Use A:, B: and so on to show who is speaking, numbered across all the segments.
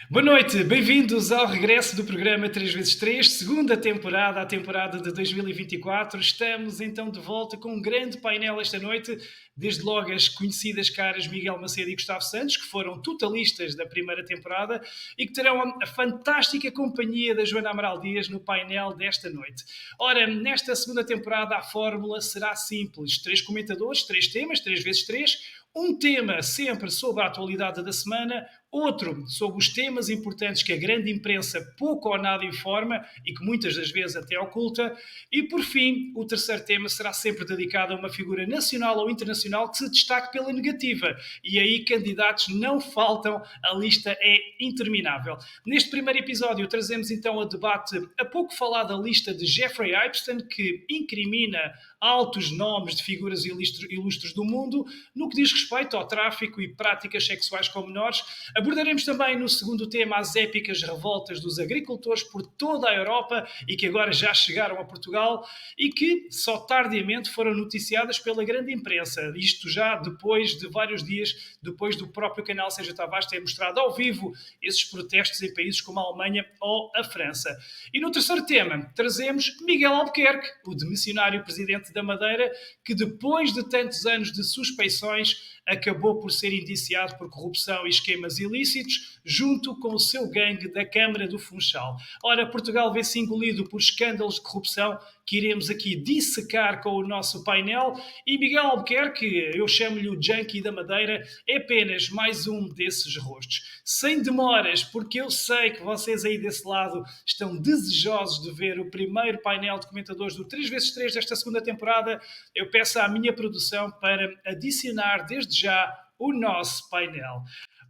A: Boa noite, bem-vindos ao regresso do programa 3x3, segunda temporada, a temporada de 2024. Estamos então de volta com um grande painel esta noite, desde logo as conhecidas caras Miguel Macedo e Gustavo Santos, que foram totalistas da primeira temporada e que terão a fantástica companhia da Joana Amaral Dias no painel desta noite. Ora, nesta segunda temporada a fórmula será simples, três comentadores, três temas, 3x3, um tema sempre sobre a atualidade da semana, outro sobre os temas importantes que a grande imprensa pouco ou nada informa e que muitas das vezes até oculta, e por fim, o terceiro tema será sempre dedicado a uma figura nacional ou internacional que se destaque pela negativa, e aí candidatos não faltam, a lista é interminável. Neste primeiro episódio trazemos então a debate a pouco falada lista de Jeffrey Epstein, que incrimina altos nomes de figuras ilustres do mundo no que diz respeito ao tráfico e práticas sexuais com menores. Abordaremos também no segundo tema as épicas revoltas dos agricultores por toda a Europa e que agora já chegaram a Portugal e que só tardiamente foram noticiadas pela grande imprensa. Isto já depois de vários dias, depois do próprio canal Sérgio Tavares ter mostrado ao vivo esses protestos em países como a Alemanha ou a França. E no terceiro tema trazemos Miguel Albuquerque, o demissionário presidente da Madeira, que depois de tantos anos de suspeições acabou por ser indiciado por corrupção e esquemas ilícitos, junto com o seu gangue da Câmara do Funchal. Ora, Portugal vê-se engolido por escândalos de corrupção que iremos aqui dissecar com o nosso painel, e Miguel Albuquerque, eu chamo-lhe o Junkie da Madeira, é apenas mais um desses rostos. Sem demoras, porque eu sei que vocês aí desse lado estão desejosos de ver o primeiro painel de comentadores do 3x3 desta segunda temporada, eu peço à minha produção para adicionar desde já o nosso painel.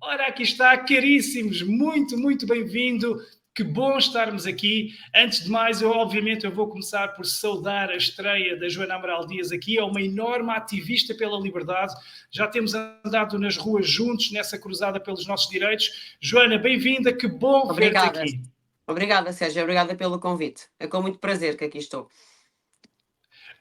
A: Ora, aqui está, caríssimos, muito bem-vindo. Que bom estarmos aqui. Antes de mais, eu vou começar por saudar a estreia da Joana Amaral Dias aqui. É uma enorme ativista pela liberdade. Já temos andado nas ruas juntos nessa cruzada pelos nossos direitos. Joana, bem-vinda. Que bom ver-te
B: Obrigada.
A: aqui.
B: Obrigada, Sérgio. Obrigada pelo convite. É com muito prazer que aqui estou.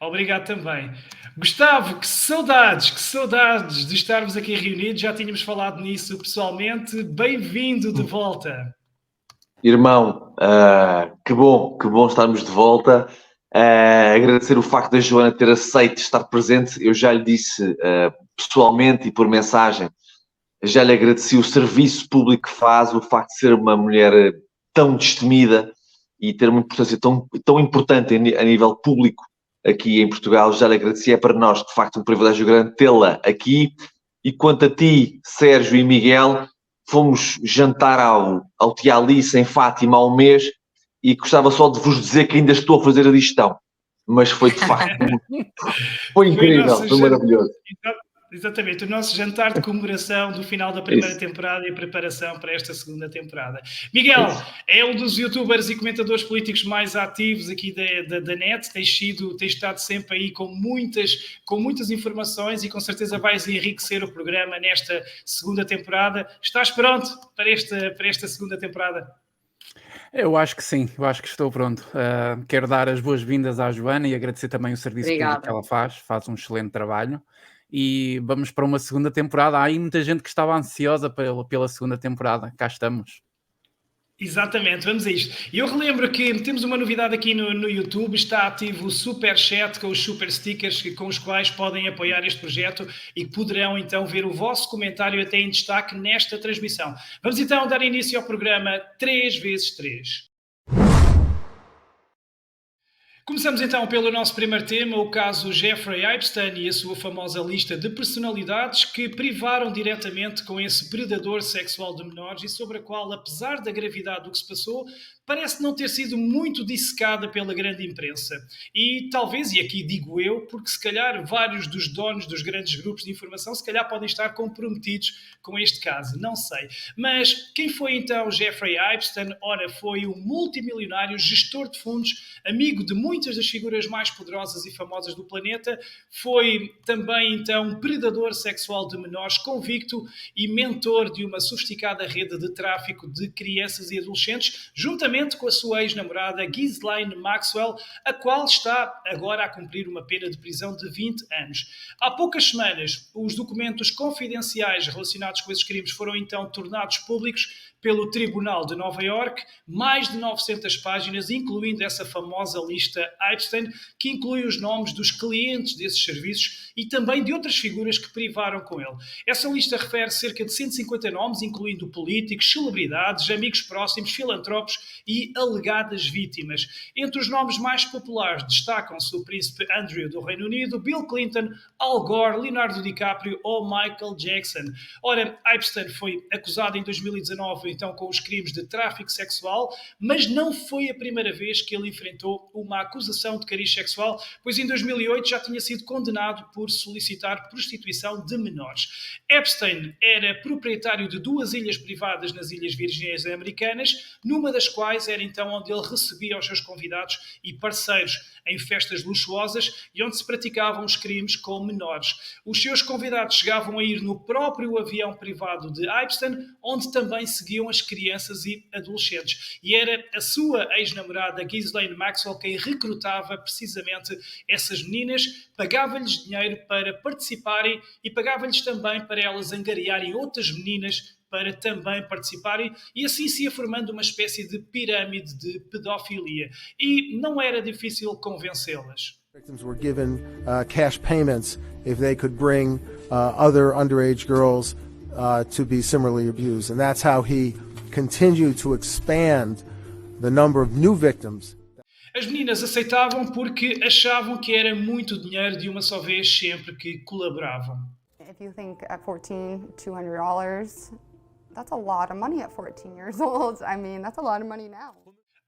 A: Obrigado também. Gustavo, que saudades de estarmos aqui reunidos. Já tínhamos falado nisso pessoalmente. Bem-vindo de volta.
C: Irmão, que bom estarmos de volta. Agradecer o facto da Joana ter aceito estar presente. Eu já lhe disse pessoalmente e por mensagem, já lhe agradeci o serviço público que faz, o facto de ser uma mulher tão destemida e ter uma importância tão importante a nível público aqui em Portugal. Já lhe agradeci, é para nós de facto um privilégio grande tê-la aqui. E quanto a ti, Sérgio e Miguel, fomos jantar ao Tia Alice em Fátima há um mês e gostava só de vos dizer que ainda estou a fazer a digestão. Mas foi de facto, foi incrível, foi maravilhoso.
A: Exatamente, o nosso jantar de comemoração do final da primeira temporada e a preparação para esta segunda temporada. Miguel, é um dos youtubers e comentadores políticos mais ativos aqui da net, tens estado sempre aí com muitas informações e com certeza vais enriquecer o programa nesta segunda temporada. Estás pronto para esta segunda temporada?
D: Eu acho que sim, eu acho que estou pronto. Quero dar as boas-vindas à Joana e agradecer também o serviço público que ela faz um excelente trabalho. E vamos para uma segunda temporada. Há aí muita gente que estava ansiosa pela segunda temporada. Cá estamos.
A: Exatamente, vamos a isto. E eu relembro que temos uma novidade aqui no YouTube, está ativo o Super Chat com os Super Stickers com os quais podem apoiar este projeto e poderão então ver o vosso comentário até em destaque nesta transmissão. Vamos então dar início ao programa 3x3. Começamos então pelo nosso primeiro tema, o caso Jeffrey Epstein e a sua famosa lista de personalidades que privaram diretamente com esse predador sexual de menores e sobre a qual, apesar da gravidade do que se passou, parece não ter sido muito dissecada pela grande imprensa. E talvez, e aqui digo eu, porque se calhar vários dos donos dos grandes grupos de informação se calhar podem estar comprometidos com este caso, não sei. Mas quem foi então Jeffrey Epstein? Ora, foi um multimilionário gestor de fundos, amigo de muitos muitas das figuras mais poderosas e famosas do planeta. Foi também, então, predador sexual de menores convicto e mentor de uma sofisticada rede de tráfico de crianças e adolescentes, juntamente com a sua ex-namorada Ghislaine Maxwell, a qual está agora a cumprir uma pena de prisão de 20 anos. Há poucas semanas, os documentos confidenciais relacionados com esses crimes foram então tornados públicos pelo Tribunal de Nova Iorque, mais de 900 páginas, incluindo essa famosa lista Epstein, que inclui os nomes dos clientes desses serviços e também de outras figuras que privaram com ele. Essa lista refere cerca de 150 nomes, incluindo políticos, celebridades, amigos próximos, filantropos e alegadas vítimas. Entre os nomes mais populares destacam-se o príncipe Andrew do Reino Unido, Bill Clinton, Al Gore, Leonardo DiCaprio ou Michael Jackson. Ora, Epstein foi acusado em 2019 então com os crimes de tráfico sexual, mas não foi a primeira vez que ele enfrentou uma acusação de cariz sexual, pois em 2008 já tinha sido condenado por solicitar prostituição de menores. Epstein era proprietário de 2 ilhas privadas nas Ilhas Virgens Americanas, numa das quais era então onde ele recebia os seus convidados e parceiros em festas luxuosas e onde se praticavam os crimes com menores. Os seus convidados chegavam a ir no próprio avião privado de Epstein, onde também seguiam as crianças e adolescentes. E era a sua ex-namorada Ghislaine Maxwell quem recrutava precisamente essas meninas, pagava-lhes dinheiro para participarem e pagava-lhes também para elas angariarem outras meninas para também participarem, e assim se ia formando uma espécie de pirâmide de pedofilia. E não era difícil convencê-las.
E: Victims were given cash payments if they could bring other underage girls to be similarly abused. And that's how he continued to expand the number of new victims.
A: As meninas aceitavam porque achavam que era muito dinheiro de uma só vez sempre que colaboravam.
F: If you think at 14, $200, that's a lot of money at 14 years old. I mean, that's a lot of money now.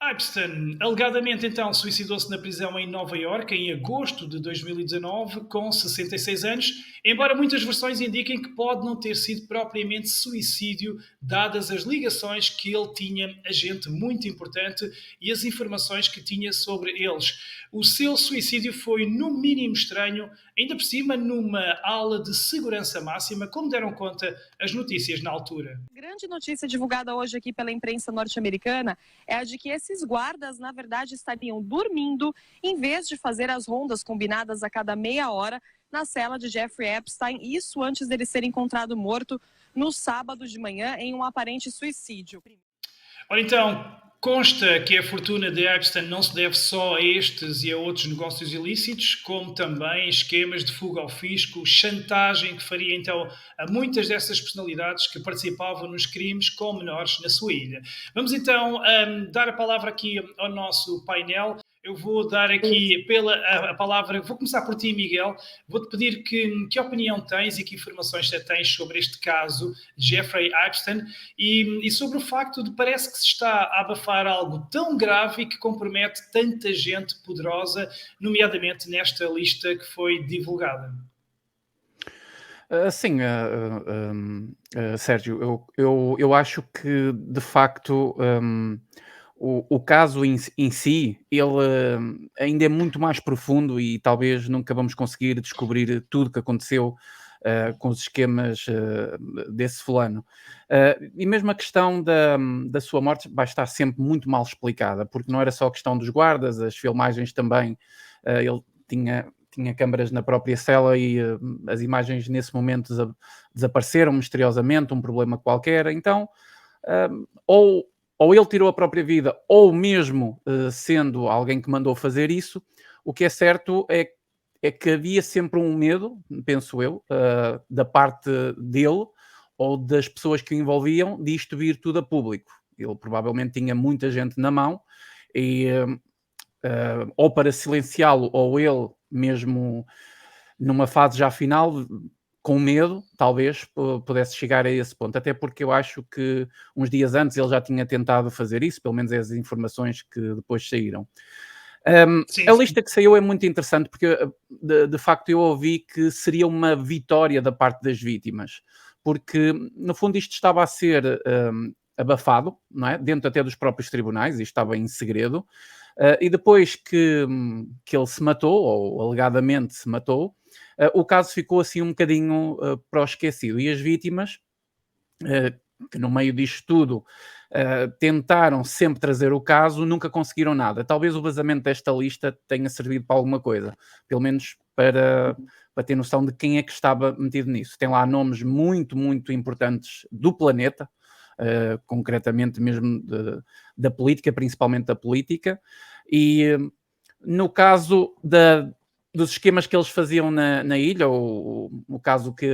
A: Epstein, alegadamente então, suicidou-se na prisão em Nova Iorque em agosto de 2019, com 66 anos, embora muitas versões indiquem que pode não ter sido propriamente suicídio, dadas as ligações que ele tinha a gente muito importante e as informações que tinha sobre eles. O seu suicídio foi no mínimo estranho, ainda por cima numa ala de segurança máxima, como deram conta as notícias na altura.
G: Grande notícia divulgada hoje aqui pela imprensa norte-americana é a de que esses guardas, na verdade, estariam dormindo em vez de fazer as rondas combinadas a cada meia hora na cela de Jeffrey Epstein, isso antes dele ser encontrado morto no sábado de manhã em um aparente suicídio.
A: Ora então, consta que a fortuna de Epstein não se deve só a estes e a outros negócios ilícitos, como também esquemas de fuga ao fisco, chantagem que faria então a muitas dessas personalidades que participavam nos crimes com menores na sua ilha. Vamos então dar a palavra aqui ao nosso painel. Eu vou dar aqui a palavra, vou começar por ti, Miguel. Vou-te pedir que opinião tens e que informações tens sobre este caso de Jeffrey Epstein e sobre o facto de parece que se está a abafar algo tão grave e que compromete tanta gente poderosa, nomeadamente nesta lista que foi divulgada.
D: Sim, Sérgio, eu acho que, de facto, o caso em si, ele ainda é muito mais profundo e talvez nunca vamos conseguir descobrir tudo que aconteceu com os esquemas desse fulano. E mesmo a questão da sua morte vai estar sempre muito mal explicada, porque não era só a questão dos guardas, as filmagens também, ele tinha câmaras na própria cela e as imagens nesse momento desapareceram misteriosamente, um problema qualquer. Então, ou ele tirou a própria vida, ou mesmo sendo alguém que mandou fazer isso, o que é certo é que havia sempre um medo, penso eu, da parte dele ou das pessoas que o envolviam, de isto vir tudo a público. Ele provavelmente tinha muita gente na mão e ou para silenciá-lo, ou ele mesmo numa fase já final, com medo, talvez pudesse chegar a esse ponto, até porque eu acho que uns dias antes ele já tinha tentado fazer isso, pelo menos é as informações que depois saíram. A lista que saiu é muito interessante porque, de facto, eu ouvi que seria uma vitória da parte das vítimas, porque, no fundo, isto estava a ser abafado, não é? Dentro até dos próprios tribunais, isto estava em segredo, e depois que ele se matou, ou alegadamente se matou, o caso ficou assim um bocadinho para o esquecido, e as vítimas, que no meio disto tudo tentaram sempre trazer o caso, nunca conseguiram nada. Talvez o vazamento desta lista tenha servido para alguma coisa, pelo menos para ter noção de quem é que estava metido nisso. Tem lá nomes muito, muito importantes do planeta, concretamente mesmo da política, principalmente da política, e no caso dos esquemas que eles faziam na ilha, ou o caso que...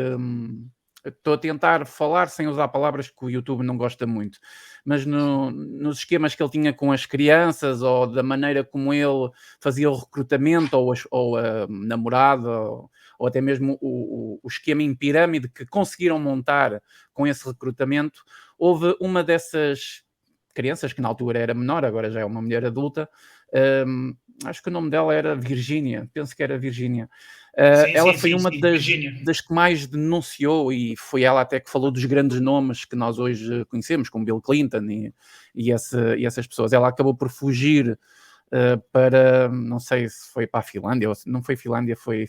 D: estou a tentar falar sem usar palavras que o YouTube não gosta muito, mas nos esquemas que ele tinha com as crianças, ou da maneira como ele fazia o recrutamento, ou a namorada, ou até mesmo o esquema em pirâmide que conseguiram montar com esse recrutamento, houve uma dessas crianças, que na altura era menor, agora já é uma mulher adulta, acho que o nome dela era Virgínia, penso que era Virgínia. Ela foi uma das que mais denunciou, e foi ela até que falou dos grandes nomes que nós hoje conhecemos, como Bill Clinton e essas pessoas. Ela acabou por fugir para, não sei se foi para a Finlândia, ou não foi Finlândia, foi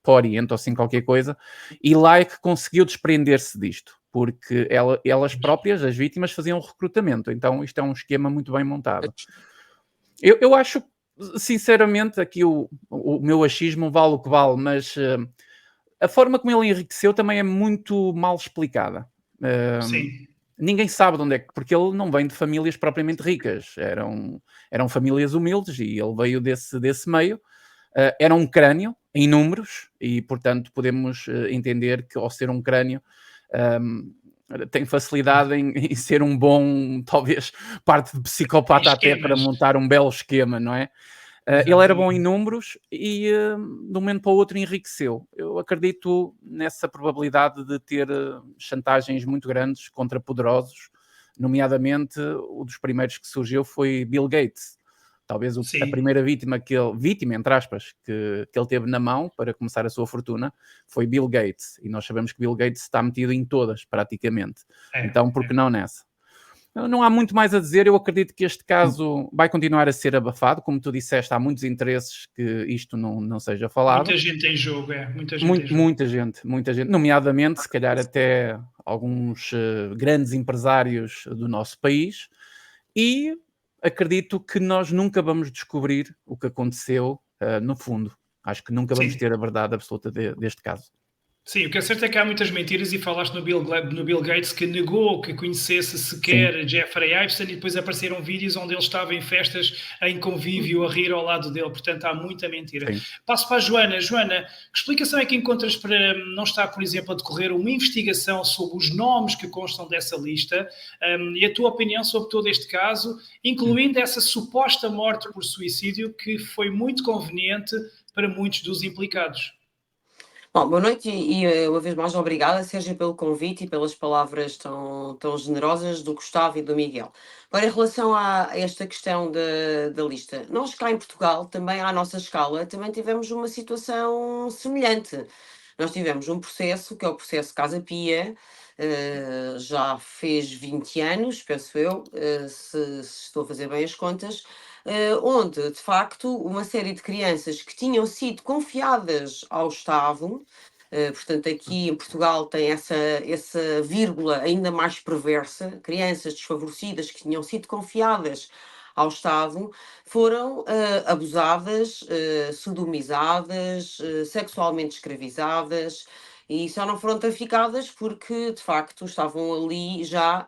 D: para o Oriente ou assim qualquer coisa, e lá é que conseguiu desprender-se disto, porque elas próprias, as vítimas, faziam o recrutamento. Então isto é um esquema muito bem montado. Eu acho, sinceramente, aqui o meu achismo vale o que vale, mas a forma como ele enriqueceu também é muito mal explicada.
A: Sim.
D: Ninguém sabe de onde é que... Porque ele não vem de famílias propriamente ricas. Eram famílias humildes, e ele veio desse meio. Era um crânio em números, e, portanto, podemos entender que, ao ser um crânio... tem facilidade em ser um bom, talvez, parte de psicopata até, para montar um belo esquema, não é? Ele era bom em números e de um momento para o outro enriqueceu. Eu acredito nessa probabilidade de ter chantagens muito grandes contra poderosos, nomeadamente o dos primeiros que surgiu foi Bill Gates. Talvez a primeira vítima, entre aspas, que ele teve na mão para começar a sua fortuna foi Bill Gates. E nós sabemos que Bill Gates está metido em todas, praticamente. Então, por que não nessa? Não há muito mais a dizer. Eu acredito que este caso vai continuar a ser abafado. Como tu disseste, há muitos interesses que isto não seja falado.
A: Muita gente em jogo, muita gente.
D: Muita gente. Nomeadamente, se calhar até alguns grandes empresários do nosso país. E acredito que nós nunca vamos descobrir o que aconteceu no fundo. Acho que nunca vamos ter a verdade absoluta deste caso.
A: Sim, o que é certo é que há muitas mentiras, e falaste no Bill Gates, que negou que conhecesse sequer Jeffrey Epstein, e depois apareceram vídeos onde ele estava em festas, em convívio, a rir ao lado dele. Portanto, há muita mentira. Sim. Passo para a Joana. Joana, que explicação é que encontras para não estar, por exemplo, a decorrer uma investigação sobre os nomes que constam dessa lista, e a tua opinião sobre todo este caso, incluindo essa suposta morte por suicídio, que foi muito conveniente para muitos dos implicados?
B: Bom, boa noite e uma vez mais obrigada, Sérgio, pelo convite e pelas palavras tão generosas do Gustavo e do Miguel. Agora, em relação a esta questão da lista, nós cá em Portugal, também à nossa escala, também tivemos uma situação semelhante. Nós tivemos um processo, que é o processo Casa Pia, já fez 20 anos, penso eu, se estou a fazer bem as contas, onde, de facto, uma série de crianças que tinham sido confiadas ao Estado, portanto, aqui em Portugal tem essa vírgula ainda mais perversa, crianças desfavorecidas que tinham sido confiadas ao Estado, foram abusadas, sodomizadas, sexualmente escravizadas, e só não foram traficadas porque, de facto, estavam ali já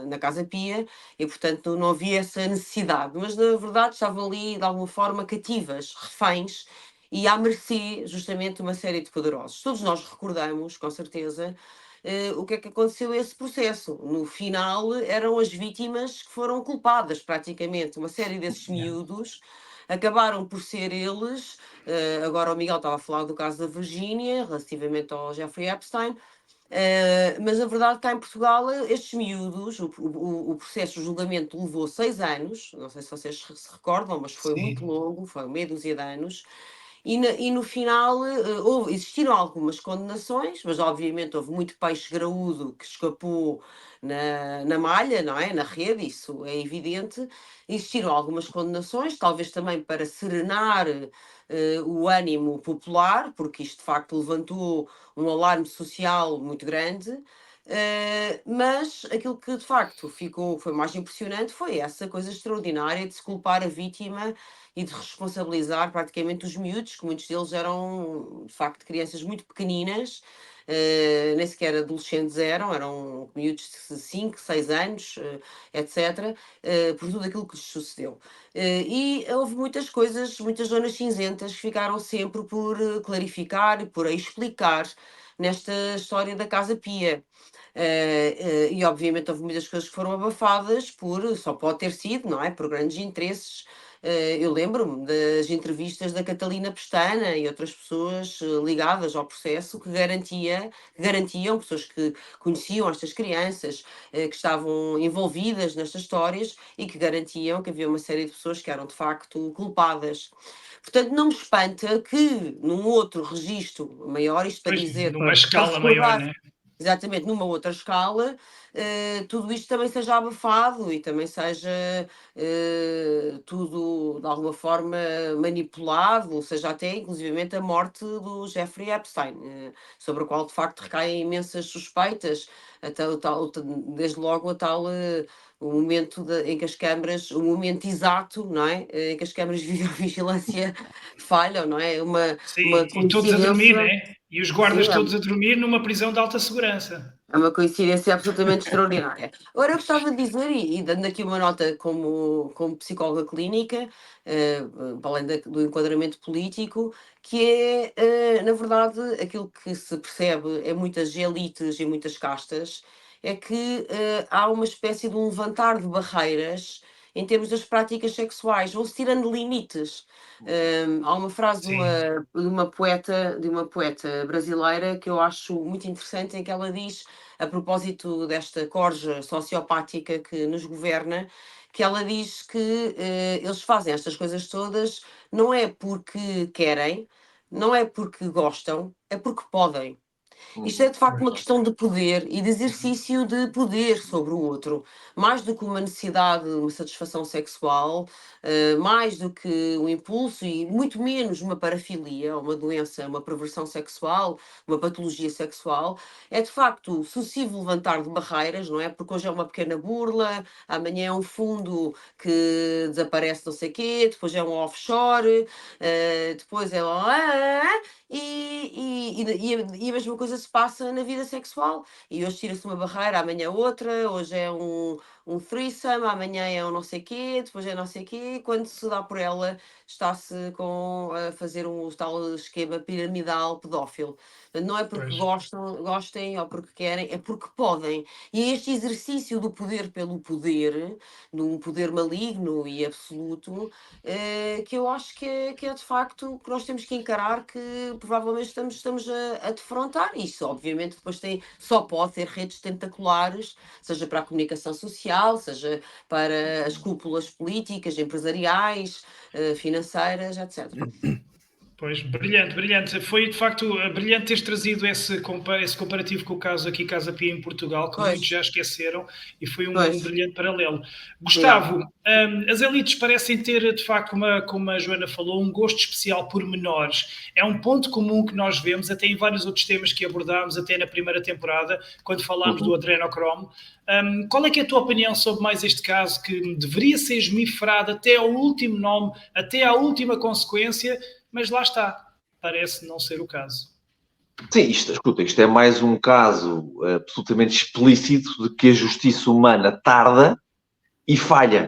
B: na Casa Pia e, portanto, não havia essa necessidade. Mas, na verdade, estavam ali, de alguma forma, cativas, reféns, e à mercê, justamente, uma série de poderosos. Todos nós recordamos, com certeza, o que é que aconteceu a esse processo. No final, eram as vítimas que foram culpadas, praticamente. Uma série desses miúdos acabaram por ser eles. Agora o Miguel estava a falar do caso da Virgínia, relativamente ao Jeffrey Epstein, mas a verdade cá em Portugal, estes miúdos, o processo de julgamento levou 6 anos, não sei se vocês se recordam, mas foi muito longo, foi meia dúzia de anos, e no final existiram algumas condenações, mas obviamente houve muito peixe graúdo que escapou na malha, não é? Na rede, isso é evidente. Existiram algumas condenações, talvez também para serenar o ânimo popular, porque isto de facto levantou um alarme social muito grande. Mas aquilo que de facto foi mais impressionante foi essa coisa extraordinária de se culpar a vítima e de responsabilizar praticamente os miúdos, que muitos deles eram de facto crianças muito pequeninas, nem sequer adolescentes eram miúdos de 5, 6 anos, etc., por tudo aquilo que lhes sucedeu. E houve muitas coisas, muitas zonas cinzentas que ficaram sempre por clarificar e por explicar nesta história da Casa Pia. E obviamente houve muitas coisas que foram abafadas só pode ter sido, não é? Por grandes interesses. Eu lembro-me das entrevistas da Catalina Pestana e outras pessoas ligadas ao processo que garantiam, pessoas que conheciam estas crianças, que estavam envolvidas nestas histórias e que garantiam que havia uma série de pessoas que eram de facto culpadas. Portanto, não me espanta que num outro registro maior, isto para
A: Pois,
B: dizer,
A: numa
B: para
A: escala maior,
B: recordar,
A: né?
B: exatamente, numa outra escala, tudo isto também seja abafado e também seja tudo de alguma forma manipulado, ou seja, até inclusivamente a morte do Jeffrey Epstein, sobre a qual de facto recaem imensas suspeitas, até desde logo a tal o momento em que as câmaras, o momento exato, não é? Em que as câmaras de videovigilância falham, não é? Uma
A: Sim, e todos a dormir,
B: coincidência.
A: né? E os
B: Sim,
A: guardas todos a dormir numa prisão de alta segurança.
B: é uma coincidência absolutamente extraordinária. Agora, eu gostava de dizer, e dando aqui uma nota como psicóloga clínica, para além do enquadramento político, que é, na verdade, aquilo que se percebe em muitas elites e muitas castas, é que há uma espécie de um levantar de barreiras em termos das práticas sexuais, vão-se tirando limites. Há uma frase
A: Sim,
B: de uma poeta brasileira que eu acho muito interessante, em que ela diz, a propósito desta corja sociopática que nos governa, que ela diz que eles fazem estas coisas todas não é porque querem, não é porque gostam, é porque podem. Isto é de facto uma questão de poder e de exercício de poder sobre o outro, mais do que uma necessidade de uma satisfação sexual, mais do que um impulso e muito menos uma parafilia, uma doença, uma perversão sexual, uma patologia sexual, é de facto sucessivo levantar de barreiras, não é? Porque hoje é uma pequena burla, amanhã é um fundo que desaparece não sei quê, depois é um offshore, depois é e a mesma coisa se passa na vida sexual. E hoje tira-se uma barreira, amanhã outra, hoje é um threesome, amanhã é um não sei quê, depois é não sei quê. Quando se dá por ela, está-se a fazer um tal esquema piramidal pedófilo. Portanto, não é porque
A: pois.
B: gostem ou porque querem, é porque podem. E é este exercício do poder pelo poder, de um poder maligno e absoluto, que eu acho que é de facto que nós temos que encarar, que provavelmente estamos a defrontar. Isso, obviamente, depois só pode ter redes tentaculares, seja para a comunicação social, seja para as cúpulas políticas, empresariais, financeiras, etc.
A: Pois, brilhante, brilhante. Foi de facto brilhante teres trazido esse comparativo com o caso aqui, Casa Pia em Portugal, que
B: Pois,
A: muitos já esqueceram, e foi um
B: pois,
A: brilhante paralelo.
B: obrigada.
A: Gustavo, as elites parecem ter, de facto, como a Joana falou, um gosto especial por menores. É um ponto comum que nós vemos, até em vários outros temas que abordámos, até na primeira temporada, quando falámos do adrenocromo. Qual é que é a tua opinião sobre mais este caso, que deveria ser esmiuçado até ao último nome, até à última consequência, mas lá está, parece não ser o caso.
C: Sim, escuta, isto é mais um caso absolutamente explícito de que a justiça humana tarda e falha.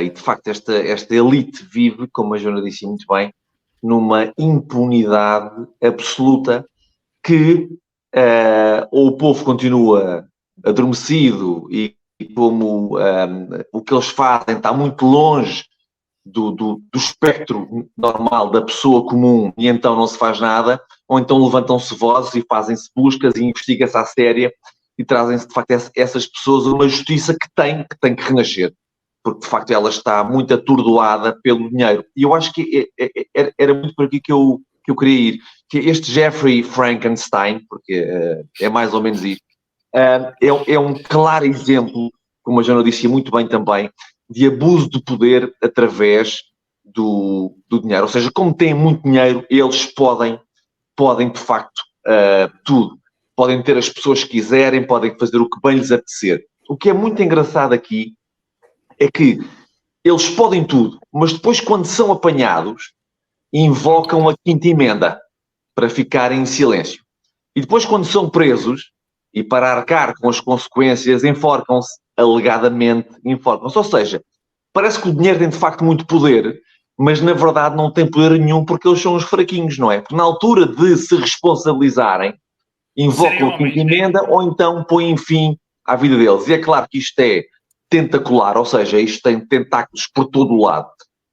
C: E de facto esta elite vive, como a Joana disse muito bem, numa impunidade absoluta que ou o povo continua adormecido e como o que eles fazem está muito longe do espectro normal da pessoa comum e então não se faz nada, ou então levantam-se vozes e fazem-se buscas e investiga-se à séria e trazem-se de facto essas pessoas a uma justiça que tem que renascer. porque de facto ela está muito atordoada pelo dinheiro. E eu acho que era muito por aqui que eu queria ir, que este Jeffrey Frankenstein, porque é mais ou menos isto, é um claro exemplo, como a Joana disse muito bem também, de abuso de poder através do dinheiro. Ou seja, como têm muito dinheiro, eles podem de facto tudo. Podem ter as pessoas que quiserem, podem fazer o que bem lhes apetecer. O que é muito engraçado aqui é que eles podem tudo, mas depois, quando são apanhados, invocam a quinta emenda para ficarem em silêncio. E depois, quando são presos, e para arcar com as consequências, enforcam-se, alegadamente enforcam-se. Ou seja, parece que o dinheiro tem de facto muito poder, mas na verdade não tem poder nenhum porque eles são os fraquinhos, não é? Porque na altura de se responsabilizarem, invocam a quinta emenda ou então põem fim à vida deles. E é claro que isto é tentacular, ou seja, isto tem tentáculos por todo o lado.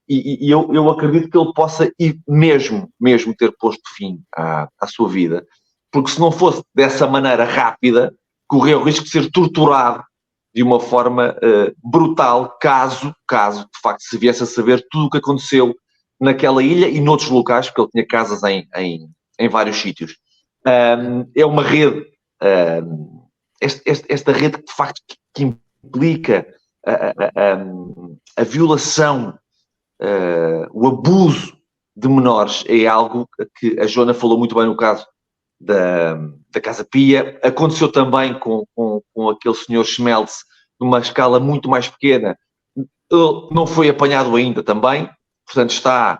C: E eu acredito que ele possa ir mesmo ter posto fim à sua vida, porque se não fosse dessa maneira rápida, corria o risco de ser torturado de uma forma brutal, caso de facto se viesse a saber tudo o que aconteceu naquela ilha e noutros locais, porque ele tinha casas em vários sítios. É uma rede, esta rede que de facto que implica a violação, o abuso de menores, é algo que a Joana falou muito bem no caso da Casa Pia. Aconteceu também com aquele senhor Schmelz, numa escala muito mais pequena. Ele não foi apanhado ainda também, portanto está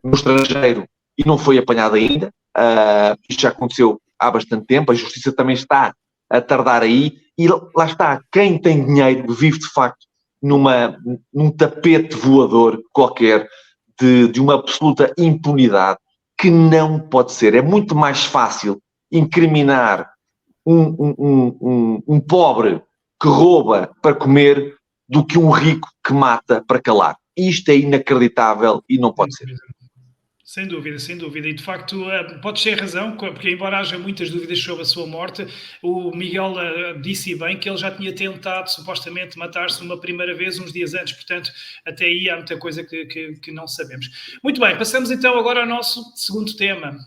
C: no estrangeiro e não foi apanhado ainda. Isto já aconteceu há bastante tempo, a justiça também está a tardar aí, e lá está, quem tem dinheiro vive de facto num tapete voador qualquer de uma absoluta impunidade que não pode ser. É muito mais fácil incriminar um pobre que rouba para comer do que um rico que mata para calar. Isto é inacreditável e não pode ser.
A: Sem dúvida, sem dúvida. E de facto, podes ter razão, porque embora haja muitas dúvidas sobre a sua morte, o Miguel disse bem que ele já tinha tentado supostamente matar-se uma primeira vez uns dias antes, portanto, até aí há muita coisa que não sabemos. Muito bem, passamos então agora ao nosso segundo tema.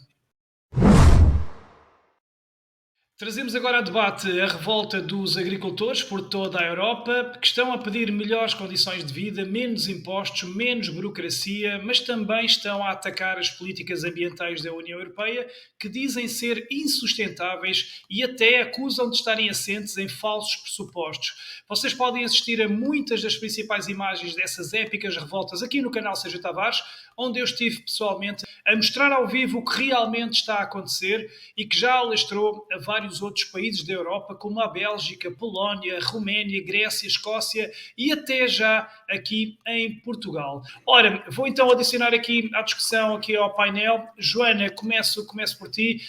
A: Trazemos agora a debate a revolta dos agricultores por toda a Europa, que estão a pedir melhores condições de vida, menos impostos, menos burocracia, mas também estão a atacar as políticas ambientais da União Europeia, que dizem ser insustentáveis e até acusam de estarem assentes em falsos pressupostos. Vocês podem assistir a muitas das principais imagens dessas épicas revoltas aqui no canal Sérgio Tavares, onde eu estive pessoalmente a mostrar ao vivo o que realmente está a acontecer e que já alastrou a vários outros países da Europa, como a Bélgica, Polónia, Roménia, Grécia, Escócia e até já aqui em Portugal. Ora, vou então adicionar aqui à discussão, aqui ao painel. Joana, começo por ti.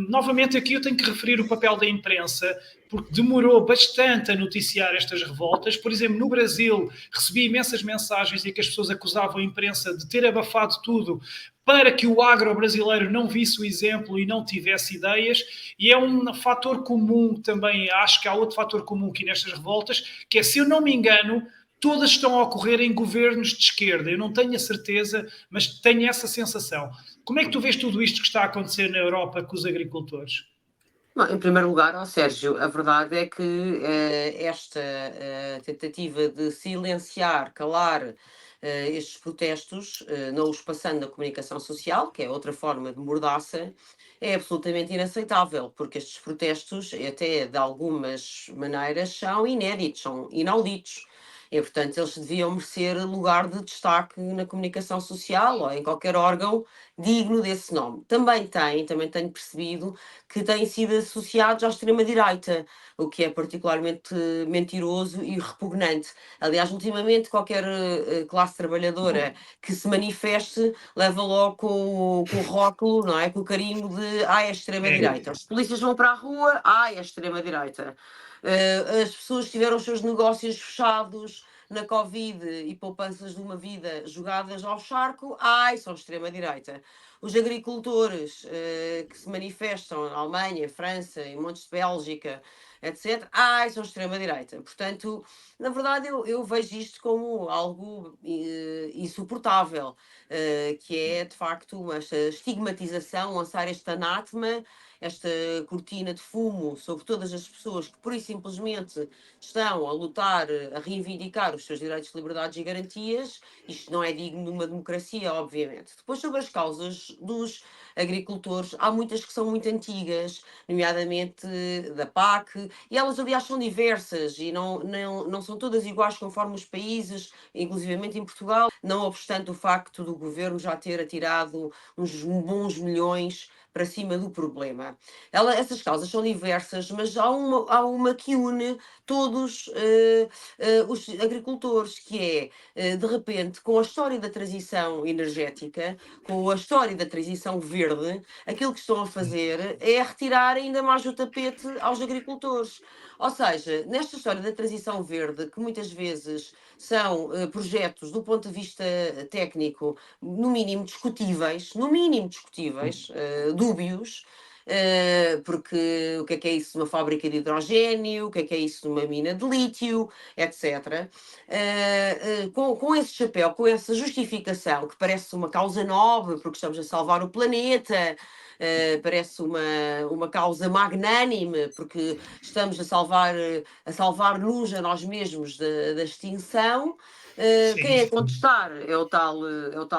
A: Novamente aqui eu tenho que referir o papel da imprensa, porque demorou bastante a noticiar estas revoltas. Por exemplo, no Brasil, recebi imensas mensagens em que as pessoas acusavam a imprensa de ter abafado tudo para que o agro brasileiro não visse o exemplo e não tivesse ideias. E é um fator comum também, acho que há outro fator comum aqui nestas revoltas, que é, se eu não me engano, todas estão a ocorrer em governos de esquerda. Eu não tenho a certeza, mas tenho essa sensação. Como é que tu vês tudo isto que está a acontecer na Europa com os agricultores?
B: Bom, em primeiro lugar, Sérgio, a verdade é que esta tentativa de silenciar, calar estes protestos, não os passando na comunicação social, que é outra forma de mordaça, é absolutamente inaceitável, porque estes protestos, até de algumas maneiras, são inéditos, são inauditos. E, portanto, eles deviam merecer lugar de destaque na comunicação social ou em qualquer órgão digno desse nome. Também tenho percebido que têm sido associados à extrema-direita, o que é particularmente mentiroso e repugnante. Aliás, ultimamente, qualquer classe trabalhadora que se manifeste leva logo com o rótulo, não é? Com o carimbo de é extrema-direita. Os polícias vão para a rua, é extrema-direita. As pessoas tiveram os seus negócios fechados na Covid e poupanças de uma vida jogadas ao charco, são extrema-direita. Os agricultores que se manifestam na Alemanha, França, em montes de Bélgica, etc., são extrema-direita. Portanto, na verdade, eu vejo isto como algo insuportável, que é, de facto, uma estigmatização, lançar este anátema, esta cortina de fumo sobre todas as pessoas que, pura e simplesmente, estão a lutar, a reivindicar os seus direitos, liberdades e garantias. Isto não é digno de uma democracia, obviamente. Depois, sobre as causas dos agricultores, há muitas que são muito antigas, nomeadamente da PAC, e elas, aliás, são diversas e não são todas iguais conforme os países, inclusivamente em Portugal, não obstante o facto do governo já ter atirado uns bons milhões para cima do problema. Essas causas são diversas, mas há uma que une todos os agricultores, que é, de repente, com a história da transição energética, com a história da transição verde, aquilo que estão a fazer é retirar ainda mais o tapete aos agricultores. Ou seja, nesta história da transição verde, que muitas vezes são projetos do ponto de vista técnico, no mínimo discutíveis, dúbios, porque o que é isso numa fábrica de hidrogénio, o que é isso numa mina de lítio, etc. Com esse chapéu, com essa justificação, que parece uma causa nobre, porque estamos a salvar o planeta, parece uma causa magnânime, porque estamos a salvar-nos a nós mesmos da extinção. Quem é contestar é o tal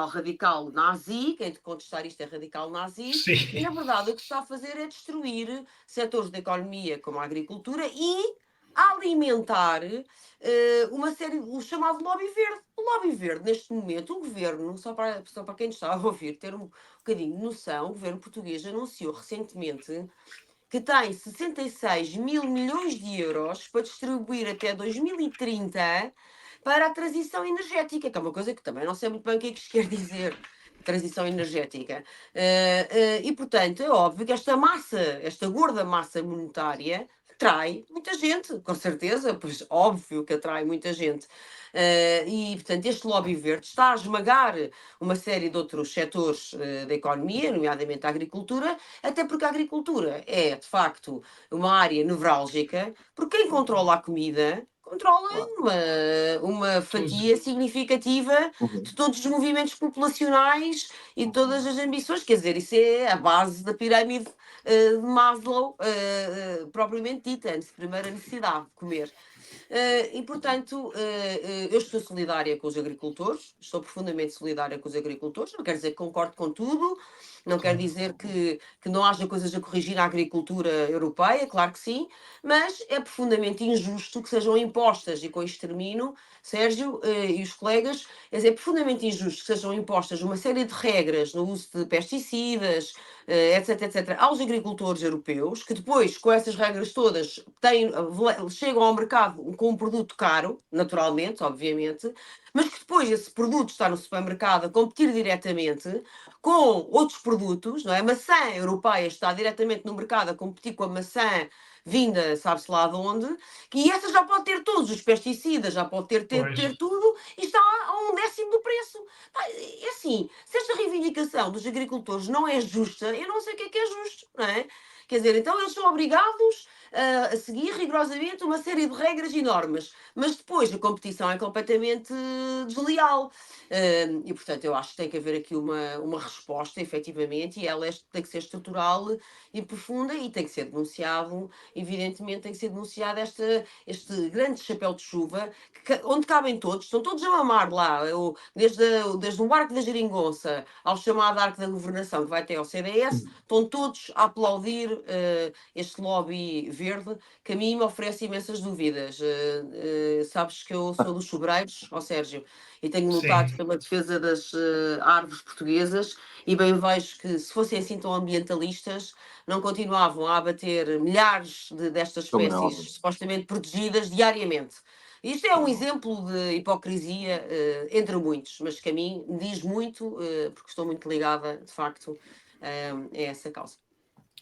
B: radical nazi, quem contestar isto é radical nazi, e na verdade o que está a fazer é destruir setores da economia como a agricultura e alimentar uma série, o chamado lobby verde. O lobby verde, neste momento, o governo, só para quem está a ouvir ter um bocadinho de noção, o governo português anunciou recentemente que tem 66 mil milhões de euros para distribuir até 2030 para a transição energética, que é uma coisa que também não sei muito bem o que é que isto quer dizer, transição energética. E, portanto, é óbvio que esta gorda massa monetária atrai muita gente, com certeza, pois óbvio que atrai muita gente. E, portanto, este lobby verde está a esmagar uma série de outros setores da economia, nomeadamente a agricultura, até porque a agricultura é, de facto, uma área nevrálgica, porque quem controla a comida controla uma fatia significativa de todos os movimentos populacionais e de todas as ambições. Quer dizer, isso é a base da pirâmide de Maslow, propriamente dita, antes de primeira necessidade de comer. E, portanto, eu estou solidária com os agricultores, estou profundamente solidária com os agricultores, não quer dizer que concordo com tudo, não quer dizer que não haja coisas a corrigir na agricultura europeia, claro que sim, mas é profundamente injusto que sejam impostas, e com isto termino, Sérgio e os colegas, é profundamente injusto que sejam impostas uma série de regras no uso de pesticidas, etc., aos agricultores europeus, que depois, com essas regras todas, chegam ao mercado com um produto caro, naturalmente, obviamente, mas que depois esse produto está no supermercado a competir diretamente com outros produtos, não é? A maçã europeia está diretamente no mercado a competir com a maçã vinda, sabe-se lá de onde, e essa já pode ter todos os pesticidas, já pode ter tudo, e está a 1/10 do preço. É assim, se esta reivindicação dos agricultores não é justa, eu não sei o que é justo, não é? Quer dizer, então eles são obrigados a seguir rigorosamente uma série de regras e normas, mas depois a competição é completamente desleal. E, portanto, eu acho que tem que haver aqui uma resposta, efetivamente, e ela tem que ser estrutural e profunda e tem que ser denunciado, evidentemente, tem que ser denunciado este grande chapéu de chuva, onde cabem todos, estão todos a mamar lá, desde o Arco da Geringonça ao chamado Arco da Governação, que vai até ao CDS, estão todos a aplaudir este lobby verde, que a mim me oferece imensas dúvidas. Sabes que eu sou dos sobreiros, Sérgio, e tenho lutado pela defesa das árvores portuguesas, e bem vejo que, se fossem assim tão ambientalistas, não continuavam a abater milhares destas espécies supostamente protegidas diariamente. Isto é um exemplo de hipocrisia entre muitos, mas que a mim me diz muito, porque estou muito ligada, de facto, a essa causa.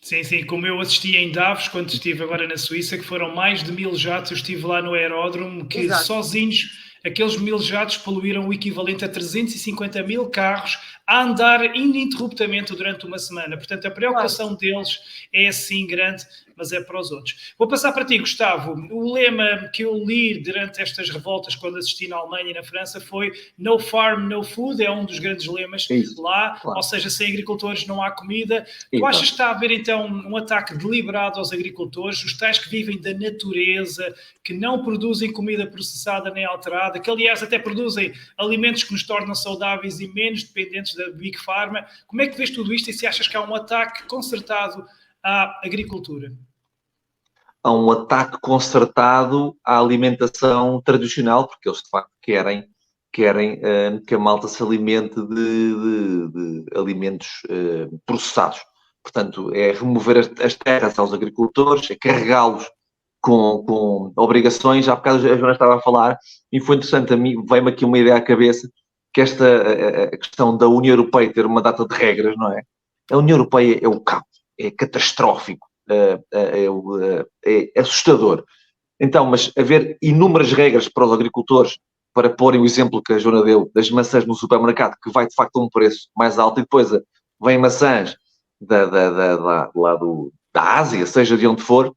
A: Sim, como eu assisti em Davos, quando estive agora na Suíça, que foram mais de 1000 jatos, eu estive lá no aeródromo, que sozinhos aqueles 1000 jatos poluíram o equivalente a 350 mil carros a andar ininterruptamente durante uma semana. Portanto, a preocupação deles é assim grande, mas é para os outros. Vou passar para ti, Gustavo. O lema que eu li durante estas revoltas, quando assisti na Alemanha e na França, foi No Farm, No Food, é um dos grandes lemas lá, ou seja, sem agricultores não há comida. Tu achas que está a haver então um ataque deliberado aos agricultores, os tais que vivem da natureza, que não produzem comida processada nem alterada, que aliás até produzem alimentos que nos tornam saudáveis e menos dependentes da Big Pharma? Como é que vês tudo isto e se achas que há um ataque concertado à agricultura?
C: Há um ataque concertado à alimentação tradicional, porque eles de facto querem que a malta se alimente de alimentos processados. Portanto, é remover as terras aos agricultores, é carregá-los com obrigações. Há bocado a Joana estava a falar, e foi interessante, a mim veio-me aqui uma ideia à cabeça, que a questão da União Europeia ter uma data de regras, não é? A União Europeia é o caos, é catastrófico, é assustador. Então, mas haver inúmeras regras para os agricultores, para porem o exemplo que a Joana deu das maçãs no supermercado, que vai de facto a um preço mais alto, e depois vêm maçãs da Ásia, seja de onde for,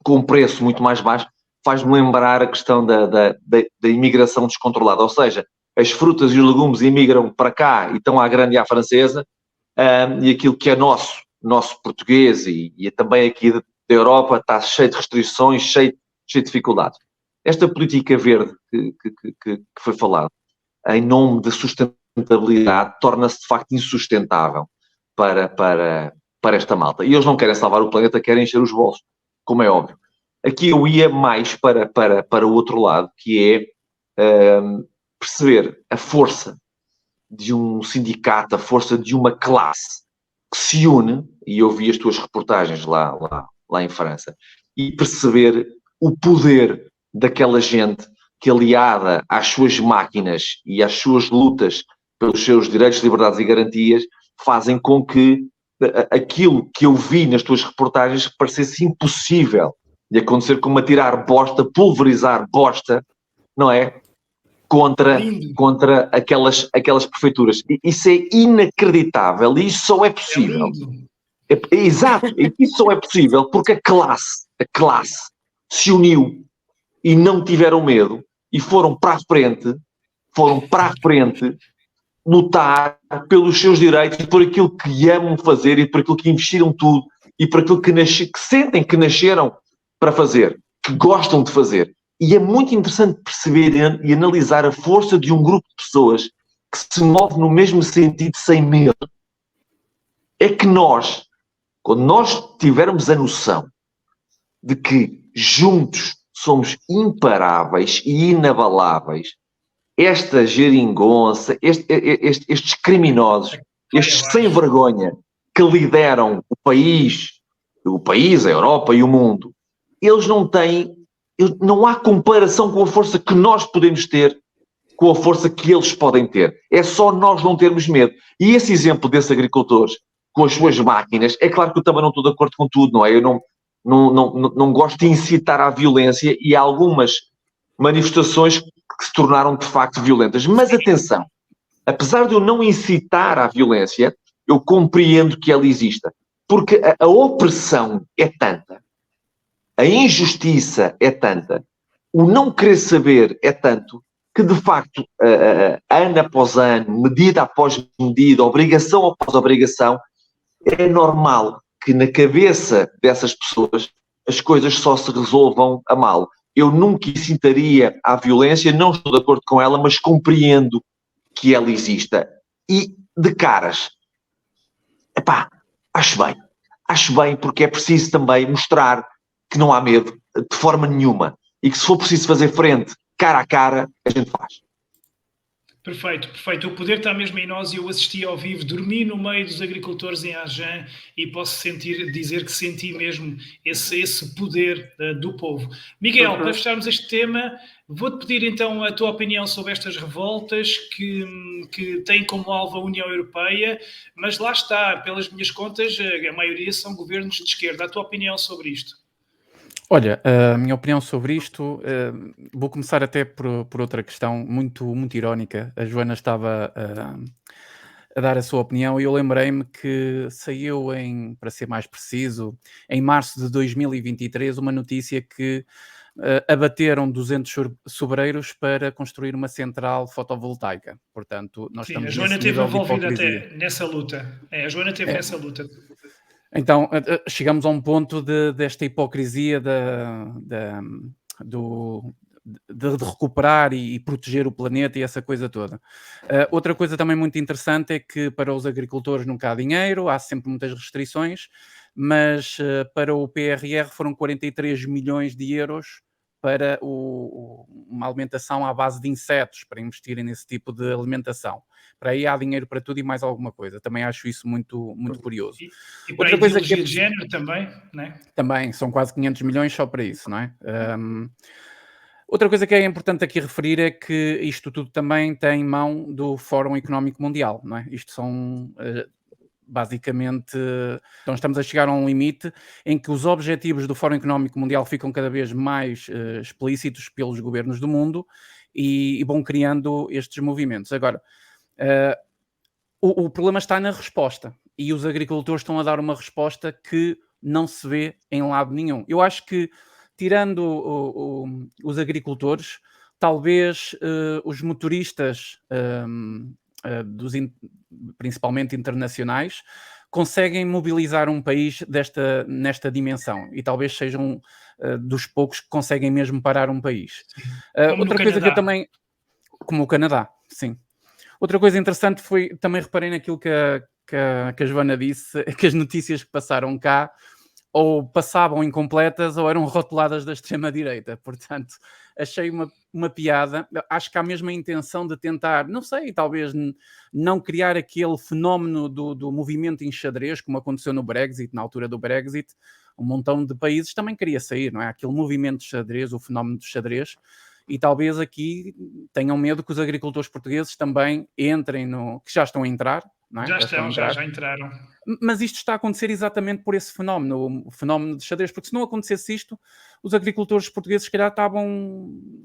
C: com um preço muito mais baixo, faz-me lembrar a questão da imigração descontrolada. Ou seja, as frutas e os legumes imigram para cá e estão à grande e à francesa, e aquilo que é nosso português e também aqui da Europa está cheio de restrições, cheio de dificuldades. Esta política verde que foi falada, em nome da sustentabilidade, torna-se de facto insustentável para esta malta. E eles não querem salvar o planeta, querem encher os bolsos, como é óbvio. Aqui eu ia mais para o outro lado, que é perceber a força de um sindicato, a força de uma classe que se une, e eu vi as tuas reportagens lá em França, e perceber o poder daquela gente que, aliada às suas máquinas e às suas lutas pelos seus direitos, liberdades e garantias, fazem com que aquilo que eu vi nas tuas reportagens parecesse impossível de acontecer, como atirar bosta, pulverizar bosta, não é? Contra aquelas prefeituras. Isso é inacreditável e isso só é possível. Exato, isso só é possível porque a classe se uniu e não tiveram medo e foram para a frente lutar pelos seus direitos e por aquilo que amam fazer e por aquilo que investiram tudo e por aquilo que sentem que nasceram para fazer, que gostam de fazer. E é muito interessante perceber e analisar a força de um grupo de pessoas que se move no mesmo sentido, sem medo. É que nós, quando nós tivermos a noção de que juntos somos imparáveis e inabaláveis, esta geringonça, estes criminosos, estes sem vergonha que lideram o país, a Europa e o mundo, eles não há comparação com a força que nós podemos ter com a força que eles podem ter. É só nós não termos medo. E esse exemplo desses agricultores com as suas máquinas, é claro que eu também não estou de acordo com tudo, não é? Eu não gosto de incitar à violência e há algumas manifestações que se tornaram de facto violentas. Mas atenção, apesar de eu não incitar à violência, eu compreendo que ela exista. Porque a opressão é tanta, a injustiça é tanta, o não querer saber é tanto, que de facto, ano após ano, medida após medida, obrigação após obrigação, é normal que na cabeça dessas pessoas as coisas só se resolvam a mal. Eu nunca incitaria à violência, não estou de acordo com ela, mas compreendo que ela exista. E de caras, acho bem porque é preciso também mostrar que não há medo de forma nenhuma e que se for preciso fazer frente, cara a cara, a gente faz.
A: Perfeito. O poder está mesmo em nós e eu assisti ao vivo, dormi no meio dos agricultores em Agen e posso dizer que senti mesmo esse poder do povo. Miguel, para fecharmos este tema, vou-te pedir então a tua opinião sobre estas revoltas que têm como alvo a União Europeia, mas lá está, pelas minhas contas, a maioria são governos de esquerda. A tua opinião sobre isto?
D: Olha, a minha opinião sobre isto, vou começar até por outra questão muito irónica. A Joana estava a dar a sua opinião e eu lembrei-me que saiu para ser mais preciso, em março de 2023, uma notícia que abateram 200 sobreiros para construir uma central fotovoltaica. Portanto, nós
A: Sim, a
D: estamos
A: Joana
D: nesse
A: esteve
D: nível de
A: envolvida
D: hipocrisia.
A: até nessa luta. A Joana esteve
D: É,
A: nessa luta.
D: então, chegamos a um ponto desta hipocrisia do, de recuperar e proteger o planeta e essa coisa toda. Outra coisa também muito interessante é que para os agricultores nunca há dinheiro, há sempre muitas restrições, mas para o PRR foram 43 milhões de euros para uma alimentação à base de insetos, para investirem nesse tipo de alimentação. Para aí há dinheiro para tudo e mais alguma coisa. Também acho isso muito curioso.
A: E para a
D: Outra coisa que
A: ideologia de género também, né?
D: também são quase 500 milhões só para isso, não é? Outra coisa que é importante aqui referir é que isto tudo também tem mão do Fórum Económico Mundial, não é? Isto são basicamente, então estamos a chegar a um limite em que os objetivos do Fórum Económico Mundial ficam cada vez mais explícitos pelos governos do mundo e vão criando estes movimentos. Agora, o problema está na resposta e os agricultores estão a dar uma resposta que não se vê em lado nenhum. Eu acho que, tirando os agricultores, talvez os motoristas, principalmente internacionais, conseguem mobilizar um país nesta dimensão e talvez sejam dos poucos que conseguem mesmo parar um país.
A: Como no
D: Outra coisa que eu
A: Canadá.
D: também... Como o Canadá, sim. Outra coisa interessante foi, também reparei naquilo que a Joana disse, que as notícias que passaram cá ou passavam incompletas ou eram rotuladas da extrema-direita. Portanto, achei uma piada. Acho que há mesmo a intenção de tentar, não sei, talvez não criar aquele fenómeno do movimento em xadrez, como aconteceu no Brexit, na altura do Brexit. Um montão de países também queria sair, não é? Aquele movimento de xadrez, o fenómeno do xadrez. E talvez aqui tenham medo que os agricultores portugueses também entrem que já estão a entrar, não é?
A: Já entraram.
D: Mas isto está a acontecer exatamente por esse fenómeno, o fenómeno de xadrez, porque se não acontecesse isto, os agricultores portugueses, se calhar,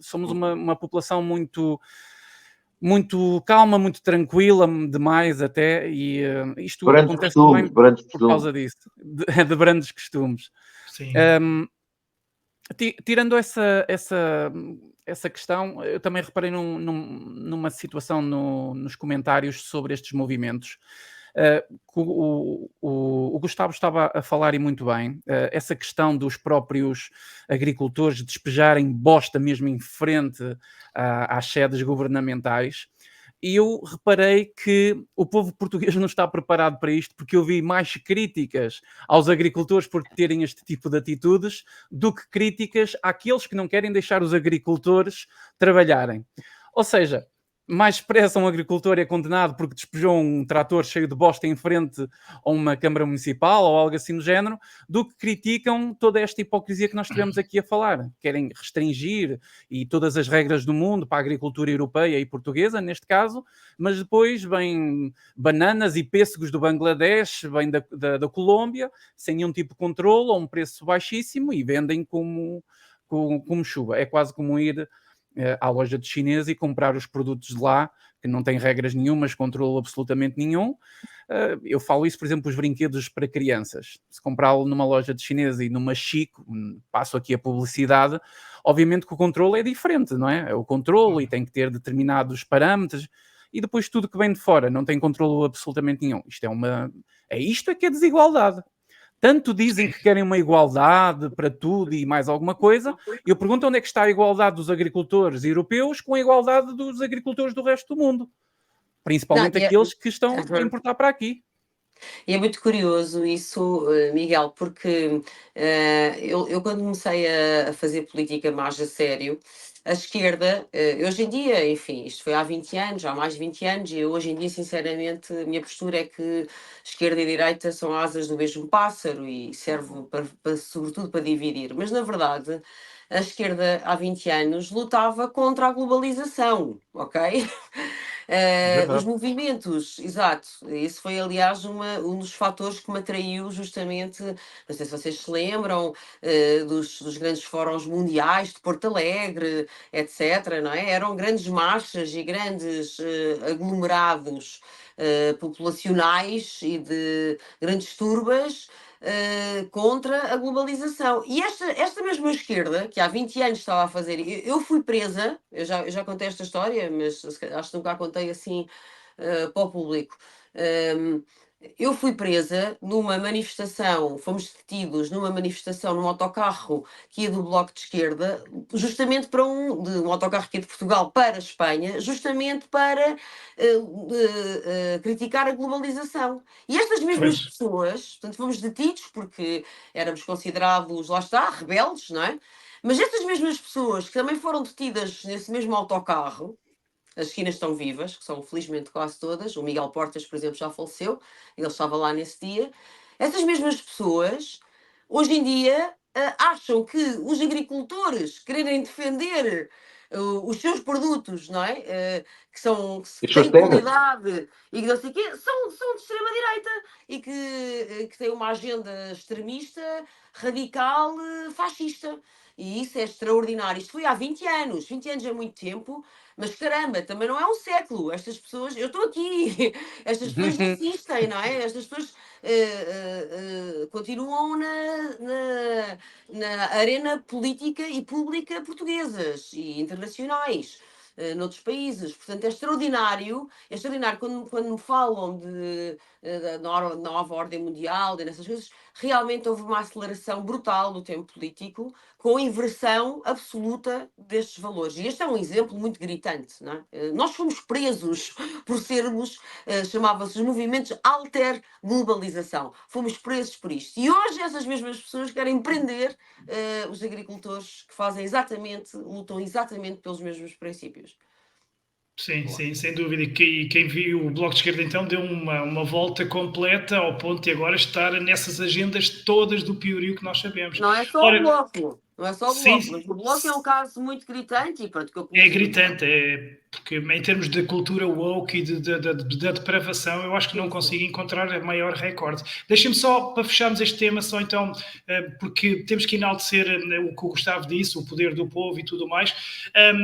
D: somos uma população muito calma, muito tranquila, demais até, e isto
C: Grandes
D: acontece
C: costumes,
D: também
C: grandes
D: por causa
C: costumes.
D: disso, de grandes costumes.
A: Sim.
D: Tirando essa questão, eu também reparei numa situação nos comentários sobre estes movimentos. O Gustavo estava a falar e muito bem, essa questão dos próprios agricultores despejarem bosta mesmo em frente às sedes governamentais. E eu reparei que o povo português não está preparado para isto, porque eu vi mais críticas aos agricultores por terem este tipo de atitudes do que críticas àqueles que não querem deixar os agricultores trabalharem. Ou seja, mais depressa um agricultor é condenado porque despejou um trator cheio de bosta em frente a uma Câmara Municipal ou algo assim do género, do que criticam toda esta hipocrisia que nós estivemos aqui a falar. Querem restringir e todas as regras do mundo para a agricultura europeia e portuguesa, neste caso, mas depois vêm bananas e pêssegos do Bangladesh, vêm da Colômbia, sem nenhum tipo de controle, a um preço baixíssimo e vendem como chuva. É quase como ir à loja de chinesa e comprar os produtos de lá, que não têm regras nenhumas, controle absolutamente nenhum. Eu falo isso, por exemplo, os brinquedos para crianças. Se comprá-lo numa loja de chinesa e numa Chico, passo aqui a publicidade, obviamente que o controle é diferente, não é? É o controle e tem que ter determinados parâmetros, e depois tudo que vem de fora não tem controle absolutamente nenhum. Isto é que é desigualdade. Tanto dizem que querem uma igualdade para tudo e mais alguma coisa. Eu pergunto onde é que está a igualdade dos agricultores europeus com a igualdade dos agricultores do resto do mundo. Principalmente aqueles que estão a importar para aqui.
B: E é muito curioso isso, Miguel, porque eu quando comecei a fazer política mais a sério, a esquerda, hoje em dia, enfim, isto foi há 20 anos, há mais de 20 anos, e hoje em dia, sinceramente, a minha postura é que esquerda e direita são asas do mesmo pássaro e serve sobretudo para dividir. Mas, na verdade, a esquerda há 20 anos lutava contra a globalização, ok? Os movimentos, exato. Esse foi, aliás, um dos fatores que me atraiu justamente, não sei se vocês se lembram, dos grandes fóruns mundiais de Porto Alegre, etc. Não é? Eram grandes marchas e grandes aglomerados populacionais e de grandes turbas contra a globalização. E esta mesma esquerda, que há 20 anos estava a fazer, eu fui presa, eu já contei esta história, mas acho que nunca a contei assim para o público. Eu fui presa numa manifestação, fomos detidos numa manifestação num autocarro que ia do Bloco de Esquerda, justamente de um autocarro que ia de Portugal para a Espanha, justamente para criticar a globalização. E estas mesmas pessoas, portanto, fomos detidos porque éramos considerados, lá está, rebeldes, não é? Mas estas mesmas pessoas que também foram detidas nesse mesmo autocarro, as esquinas estão vivas, que são felizmente quase todas. O Miguel Portas, por exemplo, já faleceu, ele estava lá nesse dia. Essas mesmas pessoas, hoje em dia, acham que os agricultores quererem defender os seus produtos, não é? Que têm qualidade e que não sei o quê, são de extrema-direita e que têm uma agenda extremista, radical, fascista. E isso é extraordinário. Isto foi há 20 anos. 20 anos é muito tempo, mas caramba, também não é um século. Estas pessoas, eu estou aqui, estas pessoas insistem, não é? Estas pessoas continuam na arena política e pública portuguesas e internacionais. Noutros países, portanto é extraordinário quando me falam da nova ordem mundial, dessas coisas, realmente houve uma aceleração brutal do tempo político, com inversão absoluta destes valores. E este é um exemplo muito gritante. Não é? Nós fomos presos por sermos, chamava-se os movimentos alter-globalização. Fomos presos por isto. E hoje essas mesmas pessoas querem prender os agricultores que lutam exatamente pelos mesmos princípios.
A: Sim, sim, sem dúvida. E quem viu o Bloco de Esquerda então deu uma volta completa ao ponto de agora estar nessas agendas todas do piorio que nós sabemos.
B: Não é só o Bloco. Não é só o Bloco, mas o Bloco é um caso muito gritante e pronto, que eu
A: é gritante, porque em termos de cultura woke e da depravação, eu acho que não consigo encontrar maior recorde. Deixem-me só, para fecharmos este tema, só então, porque temos que enaltecer o que o Gustavo disse, o poder do povo e tudo mais.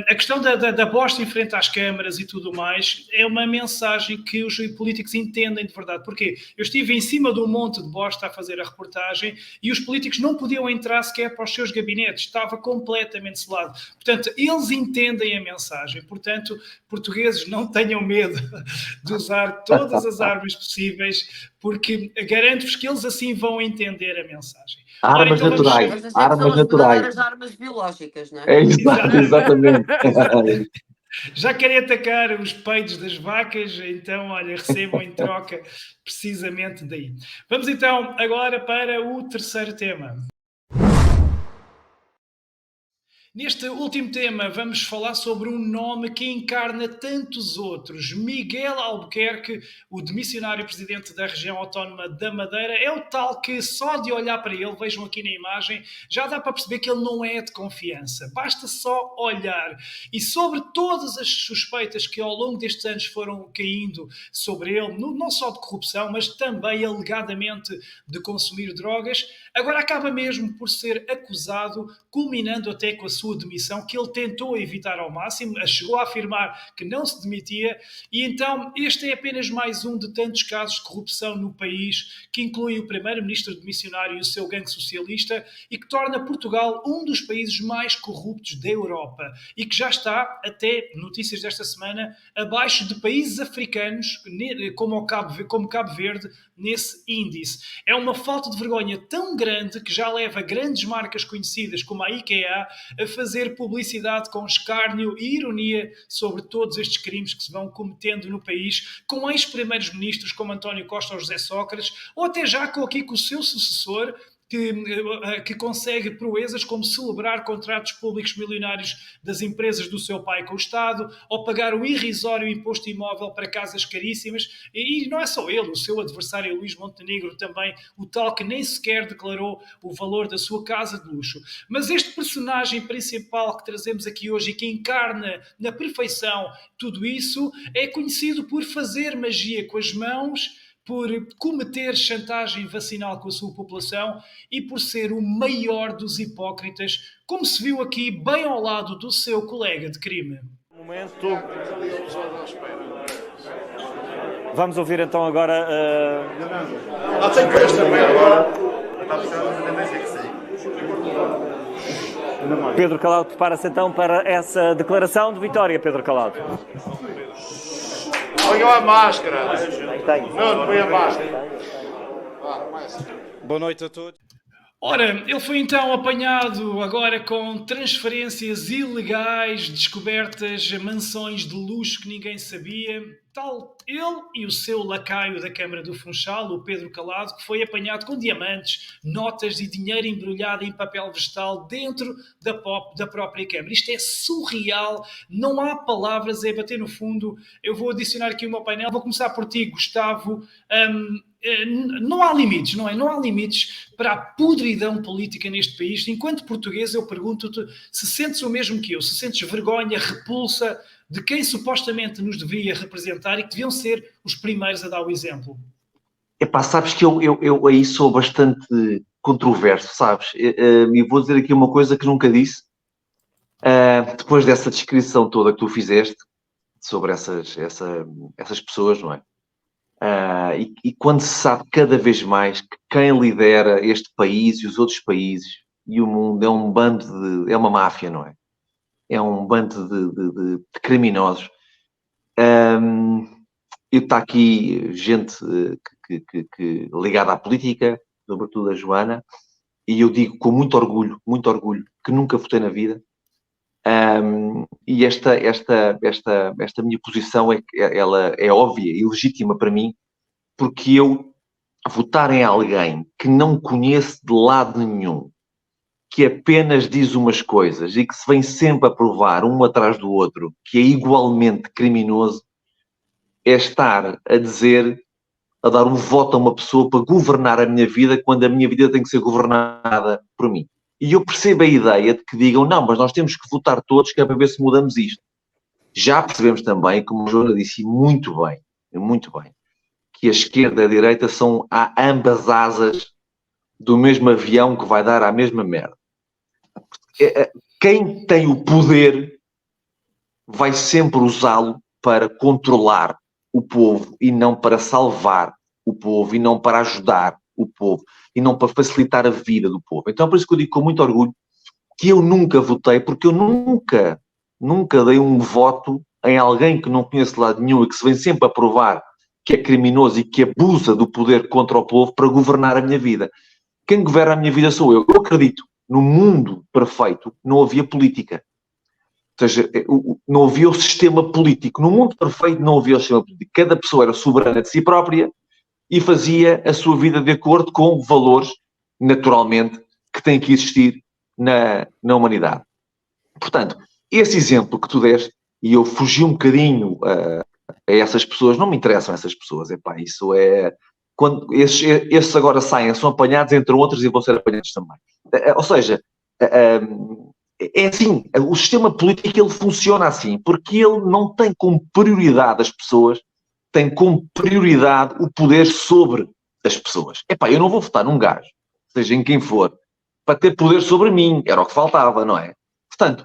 A: A questão da bosta em frente às câmaras e tudo mais é uma mensagem que os políticos entendem de verdade. Porquê? Eu estive em cima de um monte de bosta a fazer a reportagem e os políticos não podiam entrar sequer para os seus gabinetes, estava completamente selado. Portanto, eles entendem a mensagem. Portanto, portugueses, não tenham medo de usar todas as armas possíveis, porque garanto-vos que eles assim vão entender a mensagem.
C: Armas naturais. Armas naturais.
B: As armas biológicas, não é?
C: Exatamente.
A: Já querem atacar os peidos das vacas, então, olha, recebam em troca precisamente daí. Vamos então agora para o terceiro tema. Neste último tema vamos falar sobre um nome que encarna tantos outros. Miguel Albuquerque, o demissionário presidente da região autónoma da Madeira, é o tal que só de olhar para ele, vejam aqui na imagem, já dá para perceber que ele não é de confiança. Basta só olhar. E sobre todas as suspeitas que ao longo destes anos foram caindo sobre ele, não só de corrupção, mas também alegadamente de consumir drogas, agora acaba mesmo por ser acusado, culminando até com a sua demissão, que ele tentou evitar ao máximo, chegou a afirmar que não se demitia, e então este é apenas mais um de tantos casos de corrupção no país, que inclui o primeiro-ministro demissionário e o seu gangue socialista, e que torna Portugal um dos países mais corruptos da Europa, e que já está, até notícias desta semana, abaixo de países africanos, como Cabo Verde, nesse índice. É uma falta de vergonha tão grande que já leva grandes marcas conhecidas como a IKEA a fazer publicidade com escárnio e ironia sobre todos estes crimes que se vão cometendo no país, com ex-primeiros ministros como António Costa ou José Sócrates, ou até já com o seu sucessor, que consegue proezas como celebrar contratos públicos milionários das empresas do seu pai com o Estado, ou pagar o irrisório imposto imóvel para casas caríssimas. E não é só ele, o seu adversário Luís Montenegro também, o tal que nem sequer declarou o valor da sua casa de luxo. Mas este personagem principal que trazemos aqui hoje e que encarna na perfeição tudo isso, é conhecido por fazer magia com as mãos, por cometer chantagem vacinal com a sua população e por ser o maior dos hipócritas, como se viu aqui bem ao lado do seu colega de crime.
H: Momento. Vamos ouvir então agora. Pedro Calado prepara-se então para essa declaração de vitória. Pedro Calado.
I: Ponham a máscara. Não, põe a máscara.
J: Boa noite a todos.
A: Ora, ele foi então apanhado agora com transferências ilegais, descobertas mansões de luxo que ninguém sabia. Tal ele e o seu lacaio da Câmara do Funchal, o Pedro Calado, que foi apanhado com diamantes, notas e dinheiro embrulhado em papel vegetal dentro da própria Câmara. Isto é surreal, não há palavras, é bater no fundo. Eu vou adicionar aqui o meu painel, vou começar por ti, Gustavo. Não há limites, não é? Não há limites para a podridão política neste país. Enquanto português, eu pergunto-te se sentes o mesmo que eu, se sentes vergonha, repulsa de quem supostamente nos deveria representar e que deviam ser os primeiros a dar o exemplo.
C: Epá, sabes que eu aí sou bastante controverso, sabes? E vou dizer aqui uma coisa que nunca disse. Depois dessa descrição toda que tu fizeste sobre essas pessoas, não é? E quando se sabe cada vez mais que quem lidera este país e os outros países e o mundo é um bando é uma máfia, não é? É um bando de criminosos. Está aqui gente que ligada à política, sobretudo a Joana, e eu digo com muito orgulho, que nunca votei na vida. E esta minha posição ela é óbvia e legítima para mim, porque eu votar em alguém que não conheço de lado nenhum, que apenas diz umas coisas e que se vem sempre a provar um atrás do outro, que é igualmente criminoso, é estar a dar um voto a uma pessoa para governar a minha vida, quando a minha vida tem que ser governada por mim. E eu percebo a ideia de que digam, não, mas nós temos que votar todos, que é para ver se mudamos isto. Já percebemos também, como a Joana disse muito bem, que a esquerda e a direita são a ambas asas do mesmo avião que vai dar à mesma merda. Quem tem o poder vai sempre usá-lo para controlar o povo e não para salvar o povo e não para ajudar o povo e não para facilitar a vida do povo. Então, por isso que eu digo com muito orgulho que eu nunca votei, porque eu nunca dei um voto em alguém que não conheço de lado nenhum e que se vem sempre a provar que é criminoso e que abusa do poder contra o povo para governar a minha vida. Quem governa a minha vida sou eu. Eu acredito, no mundo perfeito não havia política. Ou seja, não havia o sistema político. No mundo perfeito não havia o sistema político. Cada pessoa era soberana de si própria e fazia a sua vida de acordo com valores, naturalmente, que têm que existir na humanidade. Portanto, esse exemplo que tu deste, e eu fugi um bocadinho a essas pessoas, não me interessam essas pessoas, isso é... Quando esses agora saem, são apanhados, entre outros, e vão ser apanhados também. Ou seja, é assim, o sistema político ele funciona assim, porque ele não tem como prioridade as pessoas, tem como prioridade o poder sobre as pessoas. Eu não vou votar num gajo, seja em quem for, para ter poder sobre mim, era o que faltava, não é? Portanto,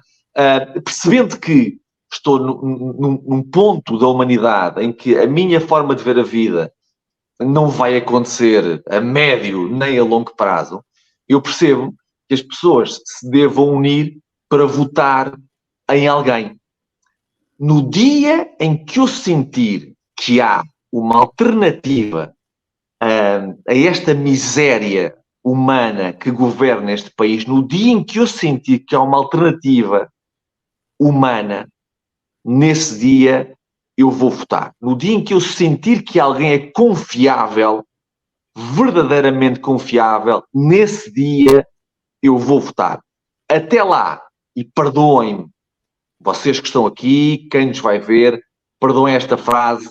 C: percebendo que estou num ponto da humanidade em que a minha forma de ver a vida não vai acontecer a médio nem a longo prazo, eu percebo que as pessoas se devam unir para votar em alguém. No dia em que eu sentir que há uma alternativa a esta miséria humana que governa este país, no dia em que eu sentir que há uma alternativa humana, nesse dia eu vou votar. No dia em que eu sentir que alguém é confiável, verdadeiramente confiável, nesse dia eu vou votar. Até lá, e perdoem-me, vocês que estão aqui, quem nos vai ver, perdoem esta frase,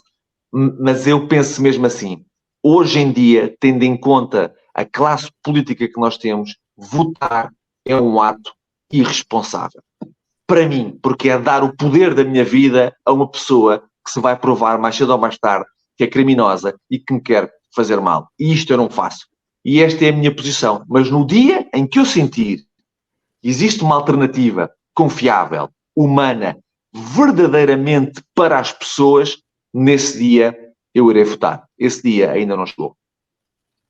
C: mas eu penso mesmo assim. Hoje em dia, tendo em conta a classe política que nós temos, votar é um ato irresponsável. Para mim, porque é dar o poder da minha vida a uma pessoa que se vai provar mais cedo ou mais tarde que é criminosa e que me quer fazer mal. E isto eu não faço. E esta é a minha posição. Mas no dia em que eu sentir que existe uma alternativa confiável, humana, verdadeiramente para as pessoas, nesse dia eu irei votar. Esse dia ainda não chegou.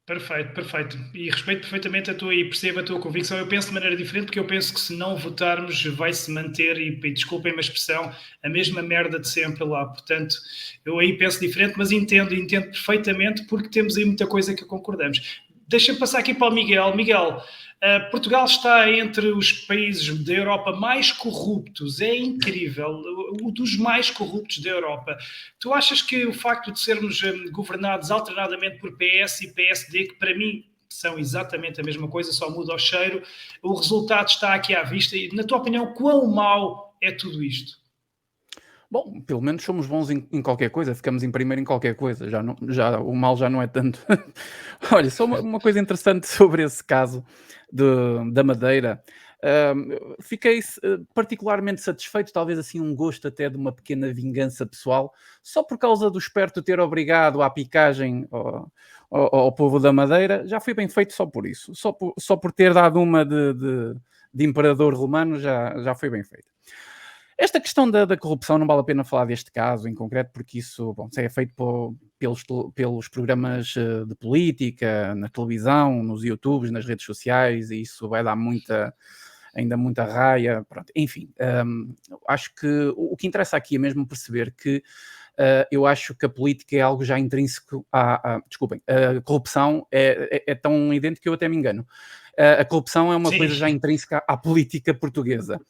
A: Perfeito, perfeito. E respeito perfeitamente a tua e percebo a tua convicção. Eu penso de maneira diferente, porque eu penso que se não votarmos vai-se manter, e desculpem-me a expressão, a mesma merda de sempre lá. Portanto, eu aí penso diferente, mas entendo perfeitamente, porque temos aí muita coisa que concordamos. Deixa-me passar aqui para o Miguel. Miguel, Portugal está entre os países da Europa mais corruptos. É incrível, um dos mais corruptos da Europa. Tu achas que o facto de sermos governados alternadamente por PS e PSD, que para mim são exatamente a mesma coisa, só muda o cheiro, o resultado está aqui à vista? E, na tua opinião, quão mau é tudo isto?
D: Bom, pelo menos somos bons em qualquer coisa, ficamos em primeiro em qualquer coisa, o mal já não é tanto. Olha, só uma coisa interessante sobre esse caso da Madeira. Fiquei particularmente satisfeito, talvez assim um gosto até de uma pequena vingança pessoal, só por causa do esperto ter obrigado à picagem ao povo da Madeira. Já foi bem feito só por isso, só por ter dado uma de imperador romano, já foi bem feito. Esta questão da corrupção, não vale a pena falar deste caso em concreto, porque isso é feito pelos programas de política, na televisão, nos YouTubes, nas redes sociais, e isso vai dar ainda muita raia. Pronto. Enfim, acho que o que interessa aqui é mesmo perceber que eu acho que a política é algo já intrínseco desculpem, a corrupção é tão evidente que eu até me engano. A corrupção é uma coisa já intrínseca à política portuguesa.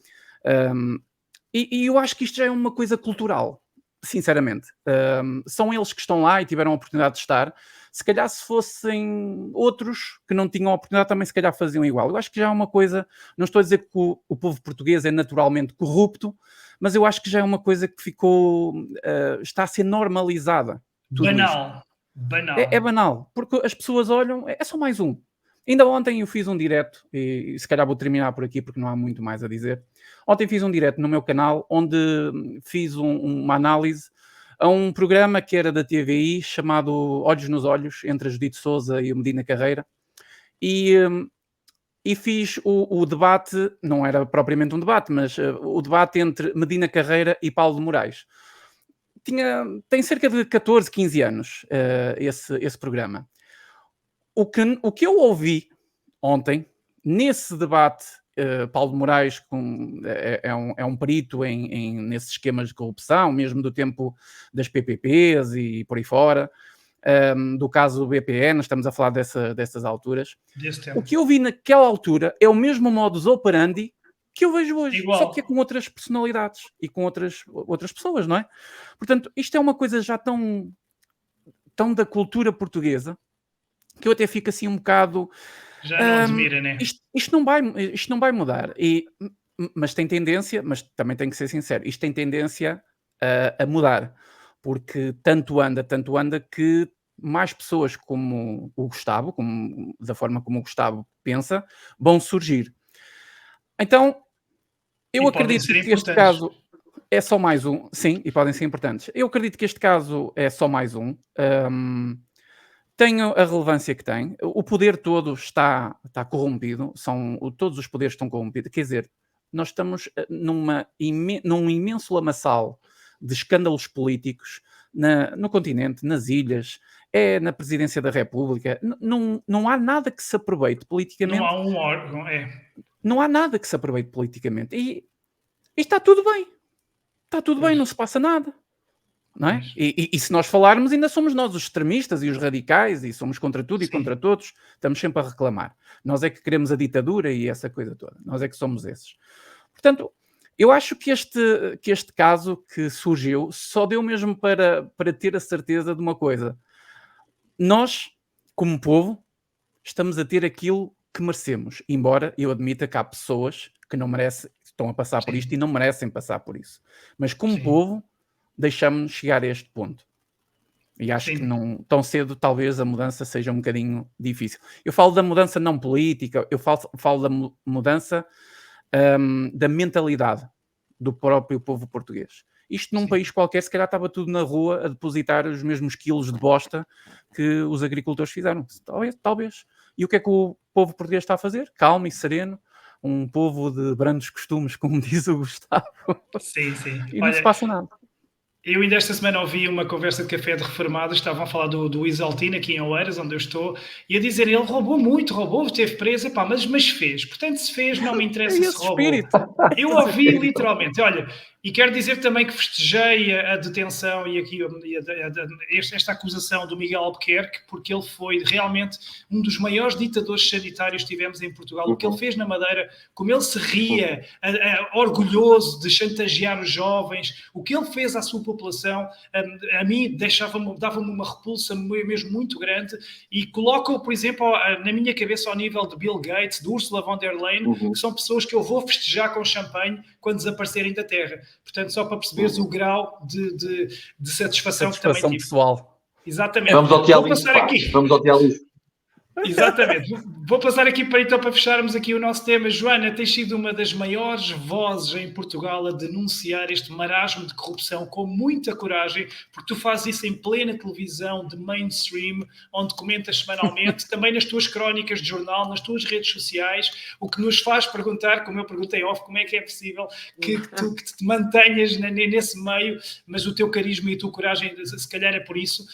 D: E eu acho que isto já é uma coisa cultural, sinceramente. São eles que estão lá e tiveram a oportunidade de estar. Se calhar se fossem outros que não tinham a oportunidade, também se calhar faziam igual. Eu acho que já é uma coisa... Não estou a dizer que o povo português é naturalmente corrupto, mas eu acho que já é uma coisa que está a ser normalizada.
A: Banal.
D: É banal, porque as pessoas olham... É só mais um. Ainda ontem eu fiz um direto, e se calhar vou terminar por aqui porque não há muito mais a dizer. Ontem fiz um direto no meu canal onde fiz uma análise a um programa que era da TVI chamado Olhos nos Olhos, entre a Judite Souza e o Medina Carreira. E fiz o debate, não era propriamente um debate, mas o debate entre Medina Carreira e Paulo de Moraes. Tem cerca de 14, 15 anos esse programa. O que eu ouvi ontem, nesse debate, Paulo de Moraes é um perito nesses esquemas de corrupção, mesmo do tempo das PPPs e por aí fora, do caso do BPN, estamos a falar dessas alturas. O que eu vi naquela altura é o mesmo modus operandi que eu vejo hoje, só que é com outras personalidades e com outras pessoas, não é? Portanto, isto é uma coisa já tão da cultura portuguesa, que eu até fico assim um bocado...
A: Já não admira, né?
D: Isto não vai mudar. Mas tem tendência, mas também tenho que ser sincero, isto tem tendência a mudar. Porque tanto anda que mais pessoas como o Gustavo, da forma como o Gustavo pensa, vão surgir. Então, eu acredito que este caso é só mais um. Sim, e podem ser importantes. Eu acredito que este caso é só mais um. Tem a relevância que tem. O poder todo está corrompido. Todos os poderes estão corrompidos. Quer dizer, nós estamos num imenso lamaçal de escândalos políticos no continente, nas ilhas, na presidência da República. Não há nada que se aproveite politicamente.
A: Não há um órgão,
D: Não há nada que se aproveite politicamente. E está tudo bem. Está tudo bem, não se passa nada. Não é? E se nós falarmos, ainda somos nós os extremistas e os radicais, e somos contra tudo e contra todos, estamos sempre a reclamar. Nós é que queremos a ditadura e essa coisa toda. Nós é que somos esses. Portanto, eu acho que este caso que surgiu só deu mesmo para ter a certeza de uma coisa. Nós, como povo, estamos a ter aquilo que merecemos. Embora eu admita que há pessoas que não merecem, estão a passar por isto e não merecem passar por isso. Mas como povo, deixamos-nos chegar a este ponto. E acho que não tão cedo talvez a mudança seja um bocadinho difícil. Eu falo da mudança não política, eu falo da mudança da mentalidade do próprio povo português. Isto num país qualquer, se calhar estava tudo na rua a depositar os mesmos quilos de bosta que os agricultores fizeram. Talvez. E o que é que o povo português está a fazer? Calmo e sereno. Um povo de brandos costumes, como diz o Gustavo.
A: Sim.
D: E não se passa nada.
A: Eu ainda esta semana ouvi uma conversa de café de reformados, estavam a falar do Isaltino aqui em Oeiras, onde eu estou, e a dizer, ele roubou muito, esteve preso, epá, mas fez. Portanto, se fez, não me interessa se roubou. Eu ouvi literalmente, olha, e quero dizer também que festejei a detenção e aqui esta acusação do Miguel Albuquerque, porque ele foi realmente um dos maiores ditadores sanitários que tivemos em Portugal. O que ele fez na Madeira, como ele se ria, orgulhoso de chantagear os jovens, o que ele fez à sua população, a mim dava-me uma repulsa mesmo muito grande e coloca-o, por exemplo, na minha cabeça ao nível de Bill Gates, de Ursula von der Leyen, que são pessoas que eu vou festejar com champanhe quando desaparecerem da Terra. Portanto, só para perceberes o grau de satisfação que também tive.
D: Pessoal.
A: Exatamente.
C: Vamos ao Tiago.
A: Exatamente. Vou passar aqui para fecharmos aqui o nosso tema. Joana, tens sido uma das maiores vozes em Portugal a denunciar este marasmo de corrupção com muita coragem, porque tu fazes isso em plena televisão de mainstream, onde comentas semanalmente, também nas tuas crónicas de jornal, nas tuas redes sociais, o que nos faz perguntar, como eu perguntei off, como é que é possível que tu te mantenhas nesse meio, mas o teu carisma e a tua coragem, se calhar é por isso.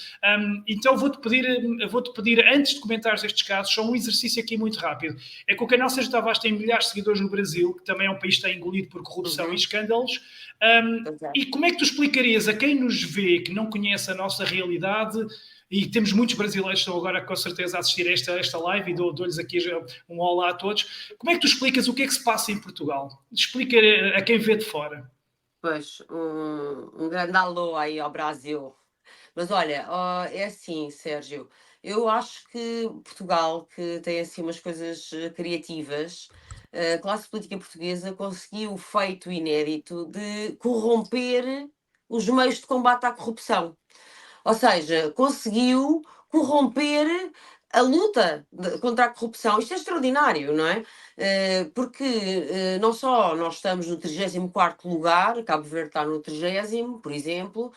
A: Então vou-te pedir, antes de comentares estes casos, só um exercício aqui muito rápido. É que o canal Seja Tavares tem milhares de seguidores no Brasil, que também é um país que está engolido por corrupção e escândalos. E como é que tu explicarias a quem nos vê, que não conhece a nossa realidade, e temos muitos brasileiros que estão agora com certeza a assistir a esta live e dou-lhes aqui um olá a todos, como é que tu explicas o que é que se passa em Portugal? Explica a quem vê de fora.
B: Pois, um grande alô aí ao Brasil. Mas olha, é assim, Sérgio, eu acho que Portugal, que tem assim umas coisas criativas, a classe política portuguesa conseguiu o feito inédito de corromper os meios de combate à corrupção. Ou seja, conseguiu corromper a luta contra a corrupção. Isto é extraordinário, não é? Porque não só nós estamos no 34º lugar, Cabo Verde está no 30º, por exemplo,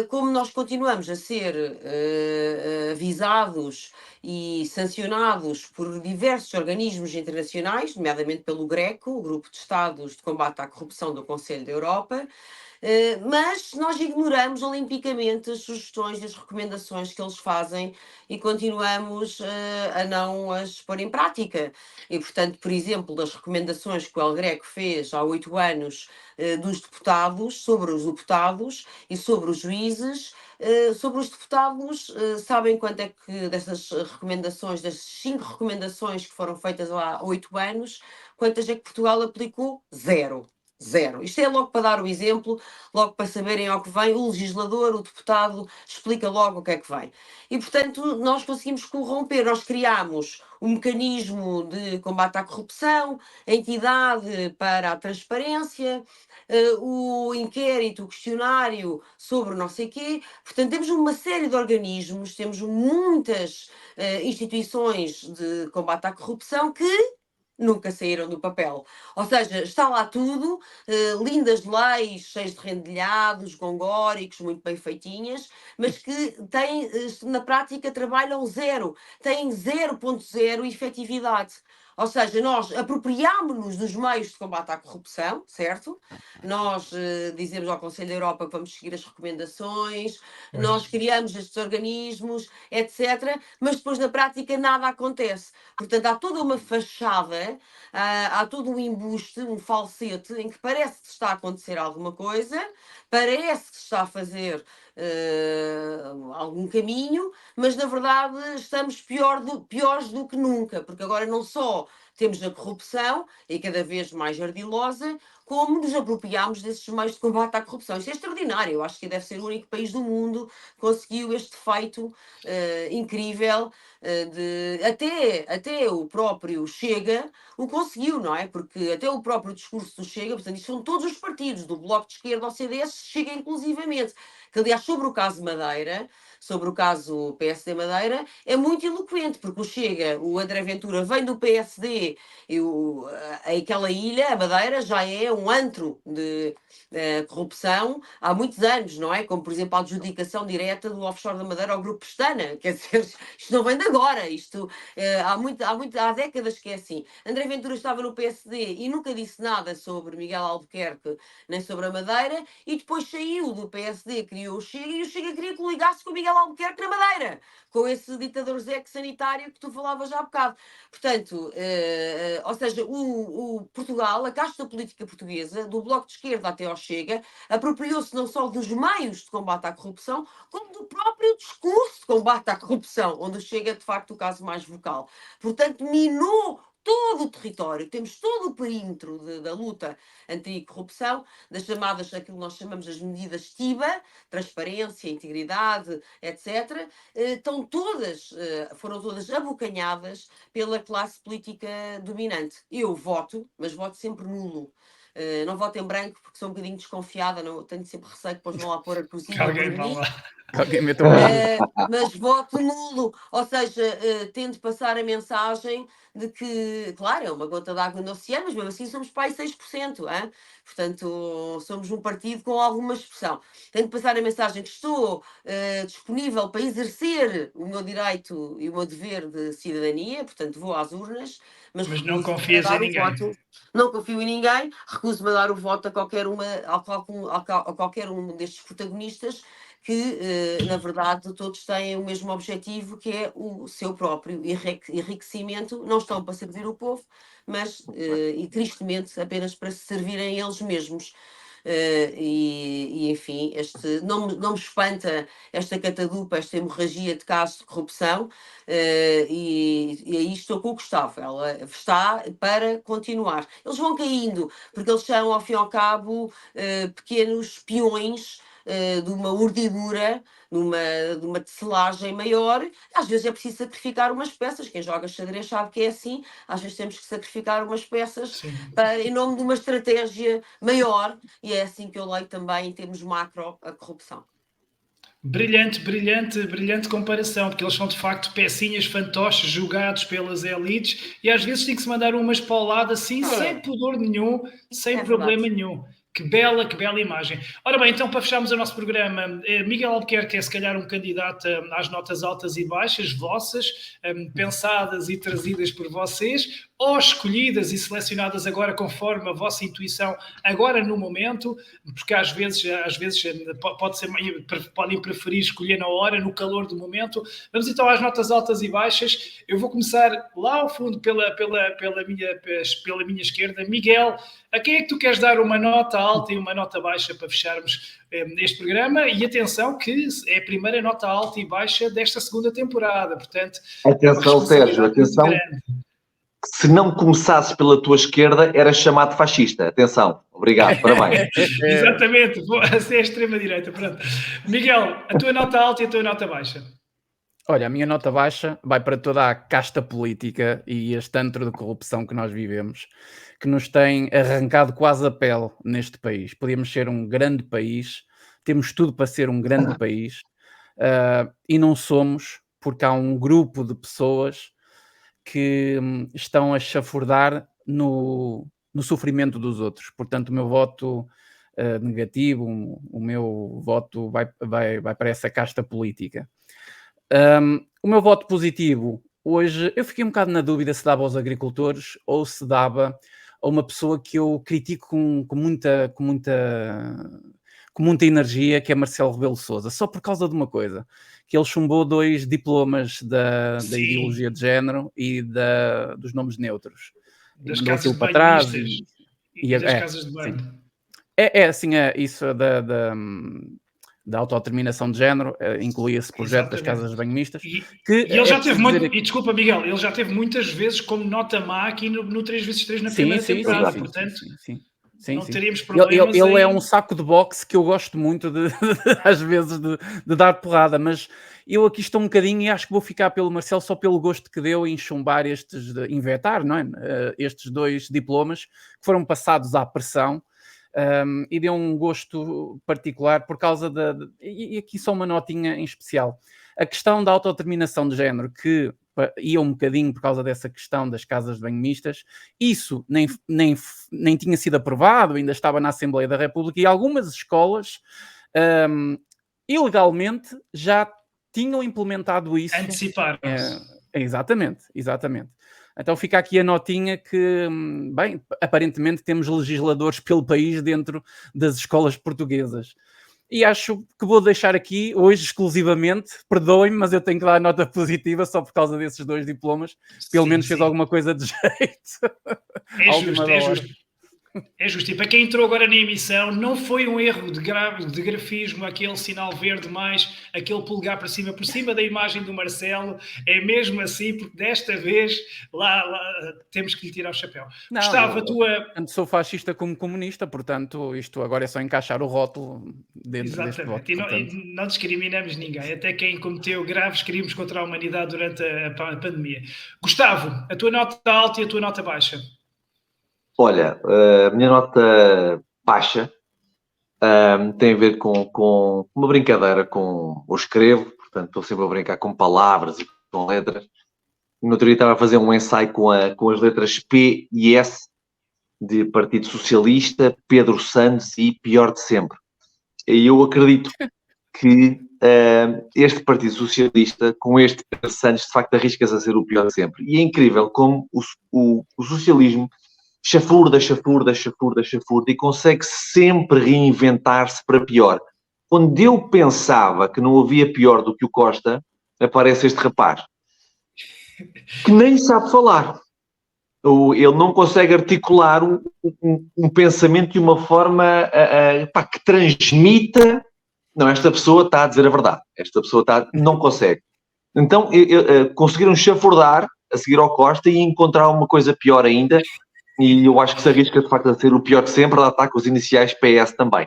B: como nós continuamos a ser avisados e sancionados por diversos organismos internacionais, nomeadamente pelo GRECO, o Grupo de Estados de Combate à Corrupção do Conselho da Europa, mas nós ignoramos olimpicamente as sugestões e as recomendações que eles fazem e continuamos a não as pôr em prática. E, portanto, por exemplo, das recomendações que o El Greco fez há 8 anos dos deputados, sobre os deputados e sobre os juízes, sobre os deputados, sabem quanto é que dessas recomendações, das 5 recomendações que foram feitas há 8 anos, quantas é que Portugal aplicou? Zero. Isto é logo para dar o exemplo, logo para saberem ao que vem, o legislador, o deputado, explica logo o que é que vem. E, portanto, nós conseguimos corromper, nós criámos um mecanismo de combate à corrupção, a entidade para a transparência, o inquérito, o questionário sobre não sei quê. Portanto, temos uma série de organismos, temos muitas instituições de combate à corrupção que nunca saíram do papel. Ou seja, está lá tudo, lindas leis, cheias de rendilhados, gongóricos, muito bem feitinhas, mas que têm, na prática, trabalham zero, têm 0.0 efetividade. Ou seja, nós apropriámos-nos dos meios de combate à corrupção, certo? Nós dizemos ao Conselho da Europa que vamos seguir as recomendações, nós criamos estes organismos, etc. Mas depois, na prática, nada acontece. Portanto, há toda uma fachada, há todo um embuste, um falsete, em que parece que está a acontecer alguma coisa, parece que se está a fazer algum caminho, mas na verdade estamos piores do que nunca, porque agora não só temos a corrupção, e cada vez mais ardilosa, como nos apropriámos desses meios de combate à corrupção. Isto é extraordinário. Eu acho que deve ser o único país do mundo que conseguiu este feito incrível. Até o próprio Chega o conseguiu, não é? Porque até o próprio discurso do Chega, portanto, isto são todos os partidos, do Bloco de Esquerda ao CDS, Chega inclusivamente. Que, aliás, sobre o caso Madeira, sobre o caso PSD Madeira, é muito eloquente, porque o Chega, o André Ventura, vem do PSD, aquela ilha, a Madeira, já é um antro de corrupção há muitos anos, não é? Como, por exemplo, a adjudicação direta do offshore da Madeira ao Grupo Pestana, quer dizer, isto não vem de agora, isto há décadas que é assim. André Ventura estava no PSD e nunca disse nada sobre Miguel Albuquerque, nem sobre a Madeira, e depois saiu do PSD, criou o Chega, e o Chega queria que ligasse com o Miguel Albuquerque na Madeira, com esse ditador Zé sanitário que tu falavas já há bocado. Portanto, ou seja, o Portugal, a casta política portuguesa, do Bloco de Esquerda até ao Chega, apropriou-se não só dos meios de combate à corrupção, como do próprio discurso de combate à corrupção, onde o Chega é, de facto, o caso mais vocal. Portanto, minou todo o território, temos todo o perímetro da luta anticorrupção, das chamadas, aquilo que nós chamamos as medidas TIBA, transparência, integridade, etc., foram todas abocanhadas pela classe política dominante. Eu voto, mas voto sempre nulo. Não voto em branco porque sou um bocadinho desconfiada, tenho sempre receio que depois vão lá pôr a cruzinha. Mas voto nulo, ou seja, tento passar a mensagem de que, claro, é uma gota de água no oceano, mas mesmo assim somos para aí 6%, hein? Portanto, somos um partido com alguma expressão. Tento passar a mensagem que estou disponível para exercer o meu direito e o meu dever de cidadania, portanto vou às urnas, mas
A: não confias em ninguém.
B: Voto, não confio em ninguém, recuso-me a dar o voto a qualquer um destes protagonistas que, na verdade, todos têm o mesmo objetivo, que é o seu próprio enriquecimento. Não estão para servir o povo, mas, e tristemente, apenas para se servirem eles mesmos. Enfim, não me espanta esta catadupa, esta hemorragia de casos de corrupção, e aí estou com o Gustavo, ela está para continuar. Eles vão caindo, porque eles são, ao fim e ao cabo, pequenos peões de uma urdidura, de uma tecelagem maior. Às vezes é preciso sacrificar umas peças. Quem joga xadrez sabe que é assim. Às vezes temos que sacrificar umas peças em nome de uma estratégia maior, e é assim que eu leio também, em termos macro, a corrupção.
A: Brilhante comparação, porque eles são de facto pecinhas fantoches jogados pelas elites e às vezes tem que se mandar umas pauladas assim, sem pudor nenhum, sem problema nenhum. Que bela imagem. Ora bem, então para fecharmos o nosso programa, Miguel Albuquerque é se calhar um candidato às notas altas e baixas, vossas, pensadas e trazidas por vocês, ou escolhidas e selecionadas agora conforme a vossa intuição, agora no momento, porque às vezes podem preferir escolher na hora, no calor do momento. Vamos então às notas altas e baixas. Eu vou começar lá ao fundo pela minha esquerda. Miguel, a quem é que tu queres dar uma nota alta e uma nota baixa para fecharmos este programa? E atenção que é a primeira nota alta e baixa desta segunda temporada, portanto...
C: Atenção, Sérgio, atenção. Se não começasses pela tua esquerda, eras chamado fascista. Atenção, obrigado, parabéns.
A: Exatamente, essa é a extrema-direita. Pronto. Miguel, a tua nota alta e a tua nota baixa?
D: Olha, a minha nota baixa vai para toda a casta política e este antro de corrupção que nós vivemos, que nos tem arrancado quase a pele neste país. Podíamos ser um grande país, temos tudo para ser um grande país, e não somos, porque há um grupo de pessoas que estão a chafurdar no sofrimento dos outros. Portanto, o meu voto negativo, o meu voto vai para essa casta política. O meu voto positivo, hoje, eu fiquei um bocado na dúvida se dava aos agricultores ou se dava a uma pessoa que eu critico com muita energia, que é Marcelo Rebelo de Sousa, só por causa de uma coisa, que ele chumbou 2 diplomas da ideologia de género e dos nomes neutros.
A: Das casas de para trás e das casas de banho.
D: Isso da autodeterminação de género, incluía esse projeto das casas de banho mistas.
A: E ele já teve muito, e desculpa, Miguel, ele já teve muitas vezes como nota má aqui no 3x3 na primeira temporada, portanto...
D: Sim. Sim,
A: não
D: sim.
A: teríamos problemas
D: Ele é
A: em...
D: um saco de boxe que eu gosto muito às vezes de dar porrada, mas eu aqui estou um bocadinho e acho que vou ficar pelo Marcelo só pelo gosto que deu em chumbar invetar, não é? Estes 2 diplomas que foram passados à pressão, e deu um gosto particular por causa e aqui só uma notinha em especial. A questão da autodeterminação de género, que ia um bocadinho por causa dessa questão das casas de banho mistas, isso nem tinha sido aprovado, ainda estava na Assembleia da República, e algumas escolas ilegalmente já tinham implementado isso.
A: Anteciparam-se.
D: Exatamente. Então fica aqui a notinha que, bem, aparentemente temos legisladores pelo país dentro das escolas portuguesas. E acho que vou deixar aqui, hoje exclusivamente, perdoem-me, mas eu tenho que dar nota positiva só por causa desses 2 diplomas. Pelo menos fez alguma coisa de jeito.
A: É justo. É justo. E para quem entrou agora na emissão, não foi um erro de grafismo, aquele sinal verde mais aquele polegar para cima, por cima da imagem do Marcelo. É mesmo assim, porque desta vez lá temos que lhe tirar o chapéu.
D: Não,
A: Gustavo,
D: tanto sou fascista como comunista, portanto, isto agora é só encaixar o rótulo dentro deste voto.
A: Exatamente. E não discriminamos ninguém, até quem cometeu graves crimes contra a humanidade durante a pandemia. Gustavo, a tua nota alta e a tua nota baixa?
C: Olha, a minha nota baixa tem a ver com uma brincadeira com o escrevo, portanto estou sempre a brincar com palavras e com letras. No outro dia estava a fazer um ensaio com as letras P e S de Partido Socialista, Pedro Santos e pior de sempre. E eu acredito que este Partido Socialista, com este Pedro Santos, de facto arrisca-se a ser o pior de sempre. E é incrível como o socialismo chafurda e consegue sempre reinventar-se para pior. Quando eu pensava que não havia pior do que o Costa, aparece este rapaz que nem sabe falar. Ele não consegue articular um pensamento de uma forma que transmita. Não, esta pessoa está a dizer a verdade. Esta pessoa não consegue. Então, conseguiram chafurdar a seguir ao Costa e encontrar uma coisa pior ainda. E eu acho que se arrisca, de facto, a ser o pior de sempre. Lá está com os iniciais PS também.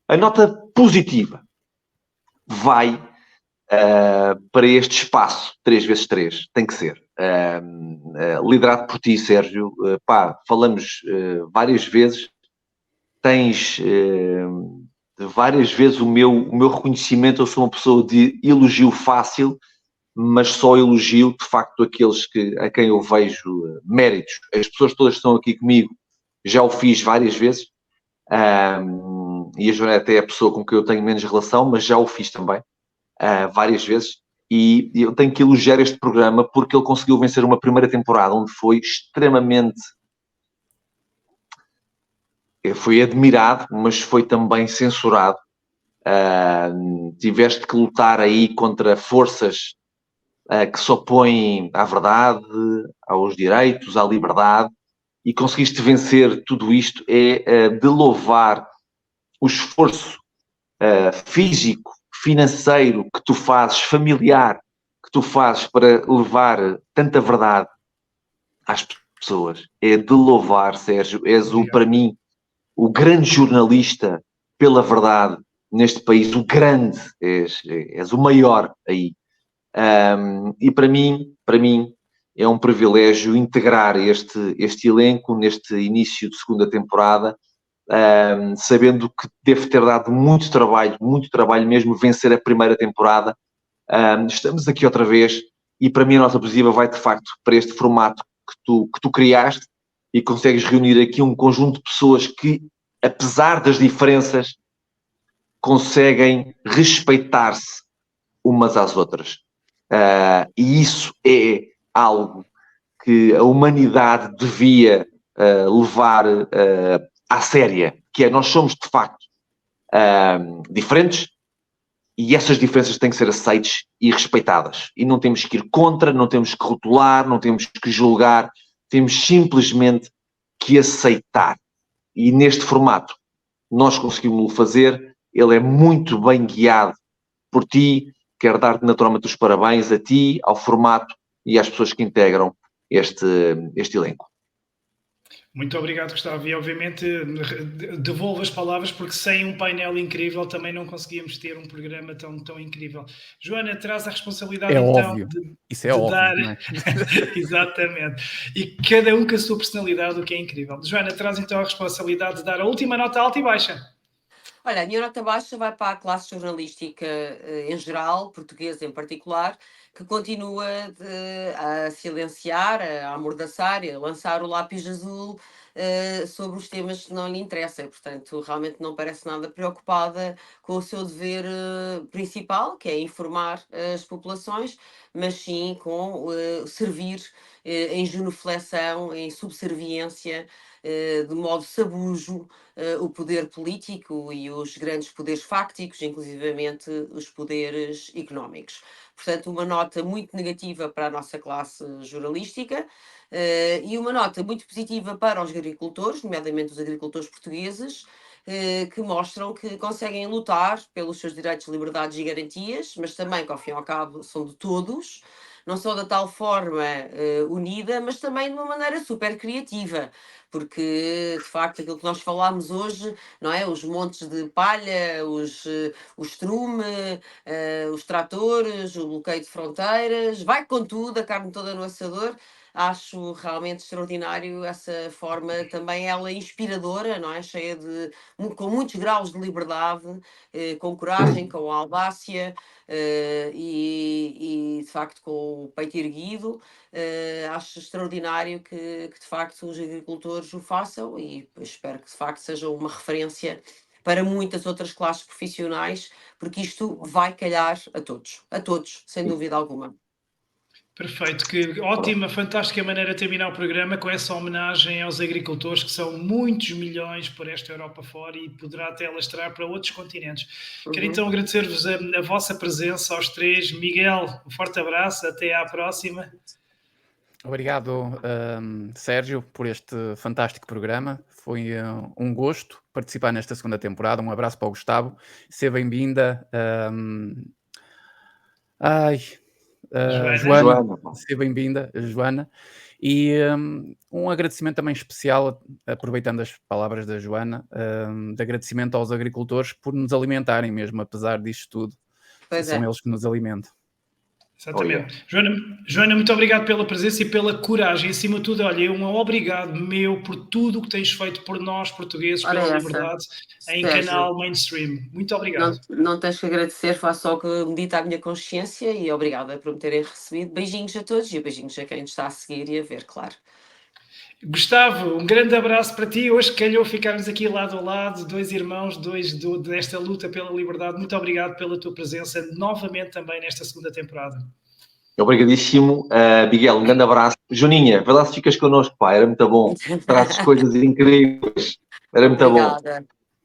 C: A nota positiva vai para este espaço 3x3. Tem que ser. Liderado por ti, Sérgio. Falamos várias vezes. Tens várias vezes o meu reconhecimento. Eu sou uma pessoa de elogio fácil, mas só elogio, de facto, aqueles a quem eu vejo méritos. As pessoas todas que estão aqui comigo, já o fiz várias vezes, e a Joana até é a pessoa com quem eu tenho menos relação, mas já o fiz também, várias vezes, e eu tenho que elogiar este programa porque ele conseguiu vencer uma primeira temporada onde foi extremamente... Foi admirado, mas foi também censurado. Tiveste que lutar aí contra forças que se opõem à verdade, aos direitos, à liberdade, e conseguiste vencer tudo isto. É de louvar o esforço físico, financeiro que tu fazes, familiar, que tu fazes para levar tanta verdade às pessoas. É de louvar, Sérgio. És para mim, o grande jornalista pela verdade neste país. O grande, és o maior aí. E para mim é um privilégio integrar este elenco neste início de segunda temporada, sabendo que devo ter dado muito trabalho mesmo, vencer a primeira temporada. Estamos aqui outra vez e para mim a nota positiva vai de facto para este formato que tu criaste e consegues reunir aqui um conjunto de pessoas que, apesar das diferenças, conseguem respeitar-se umas às outras. E isso é algo que a humanidade devia levar à séria, que é nós somos de facto diferentes e essas diferenças têm que ser aceites e respeitadas. E não temos que ir contra, não temos que rotular, não temos que julgar, temos simplesmente que aceitar. E neste formato nós conseguimos fazer, ele é muito bem guiado por ti. Quero dar-te naturalmente os parabéns a ti, ao formato e às pessoas que integram este elenco.
A: Muito obrigado, Gustavo. E obviamente devolvo as palavras, porque sem um painel incrível também não conseguíamos ter um programa tão incrível. Joana, traz a responsabilidade
D: óbvio. Isso é óbvio,
A: dar...
D: não é?
A: Exatamente. E cada um com a sua personalidade, o que é incrível. Joana, traz então a responsabilidade de dar a última nota alta e baixa.
B: Olha, a minha nota baixa vai para a classe jornalística em geral, portuguesa em particular, que continua a silenciar, a amordaçar, a lançar o lápis azul sobre os temas que não lhe interessam. Portanto, realmente não parece nada preocupada com o seu dever principal, que é informar as populações, mas sim com servir em genuflexão, em subserviência, de modo sabujo, o poder político e os grandes poderes fácticos, inclusivamente os poderes económicos. Portanto, uma nota muito negativa para a nossa classe jornalística e uma nota muito positiva para os agricultores, nomeadamente os agricultores portugueses, que mostram que conseguem lutar pelos seus direitos, liberdades e garantias, mas também que, ao fim e ao cabo, são de todos, não só da tal forma unida, mas também de uma maneira super criativa, porque, de facto, aquilo que nós falámos hoje, não é? Os montes de palha, o estrume, os tratores, o bloqueio de fronteiras, vai com tudo, a carne toda no assador. Acho realmente extraordinário essa forma, também ela inspiradora, não é? Cheia de, com muitos graus de liberdade, com coragem, com audácia e de facto com o peito erguido. Acho extraordinário que de facto os agricultores o façam e espero que de facto seja uma referência para muitas outras classes profissionais, porque isto vai calhar a todos, sem dúvida alguma.
A: Perfeito, que ótima, fantástica maneira de terminar o programa com essa homenagem aos agricultores, que são muitos milhões por esta Europa fora e poderá até alastrar para outros continentes. Quero então agradecer-vos a vossa presença aos três. Miguel, um forte abraço, até à próxima.
D: Obrigado, Sérgio, por este fantástico programa. Foi um gosto participar nesta segunda temporada. Um abraço para o Gustavo. Seja bem-vinda. Joana, seja bem-vinda, Joana. E um agradecimento também especial, aproveitando as palavras da Joana, de agradecimento aos agricultores por nos alimentarem mesmo, apesar disto tudo. São eles que nos alimentam.
A: Exatamente. Joana, muito obrigado pela presença e pela coragem. Acima de tudo, olha, um obrigado meu por tudo o que tens feito por nós, portugueses, pela liberdade, em canal mainstream. Muito obrigado.
B: Não tens que agradecer, faço só que medita a minha consciência e obrigada por me terem recebido. Beijinhos a todos e beijinhos a quem nos está a seguir e a ver, claro.
A: Gustavo, um grande abraço para ti. Hoje calhou ficarmos aqui lado a lado, dois irmãos, desta luta pela liberdade. Muito obrigado pela tua presença novamente também nesta segunda temporada.
C: Obrigadíssimo. Miguel, um grande abraço. Joaninha, vai lá se ficas connosco, pá, era muito bom. Trazes coisas incríveis. Era muito bom.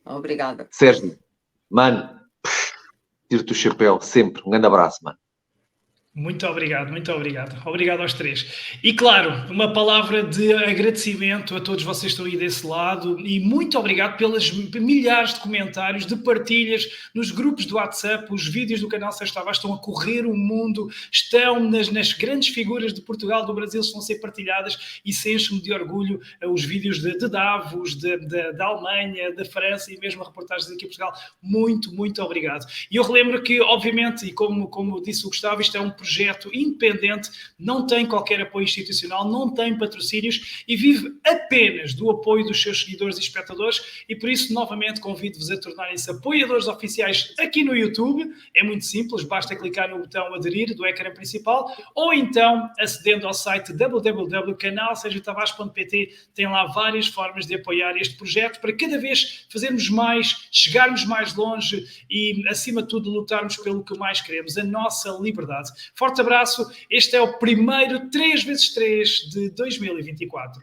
B: Obrigada.
C: Sérgio, mano, tiro-te o chapéu sempre. Um grande abraço, mano.
A: Muito obrigado, muito obrigado. Obrigado aos três. E claro, uma palavra de agradecimento a todos vocês que estão aí desse lado e muito obrigado pelas milhares de comentários, de partilhas nos grupos do WhatsApp. Os vídeos do canal Sérgio Tavares estão a correr o mundo, estão nas grandes figuras de Portugal, do Brasil, estão a ser partilhadas e se enche-me de orgulho os vídeos de Davos, da Alemanha, da França e mesmo reportagens aqui em Portugal. Muito, muito obrigado. E eu relembro que, obviamente, e como disse o Gustavo, isto é um projeto independente, não tem qualquer apoio institucional, não tem patrocínios e vive apenas do apoio dos seus seguidores e espectadores e por isso novamente convido-vos a tornarem-se apoiadores oficiais aqui no YouTube. É muito simples, basta clicar no botão aderir do ecrã principal ou então acedendo ao site www.canalsergiotavares.pt. Tem lá várias formas de apoiar este projeto para cada vez fazermos mais, chegarmos mais longe e acima de tudo lutarmos pelo que mais queremos, a nossa liberdade. Forte abraço, este é o primeiro 3x3 de 2024.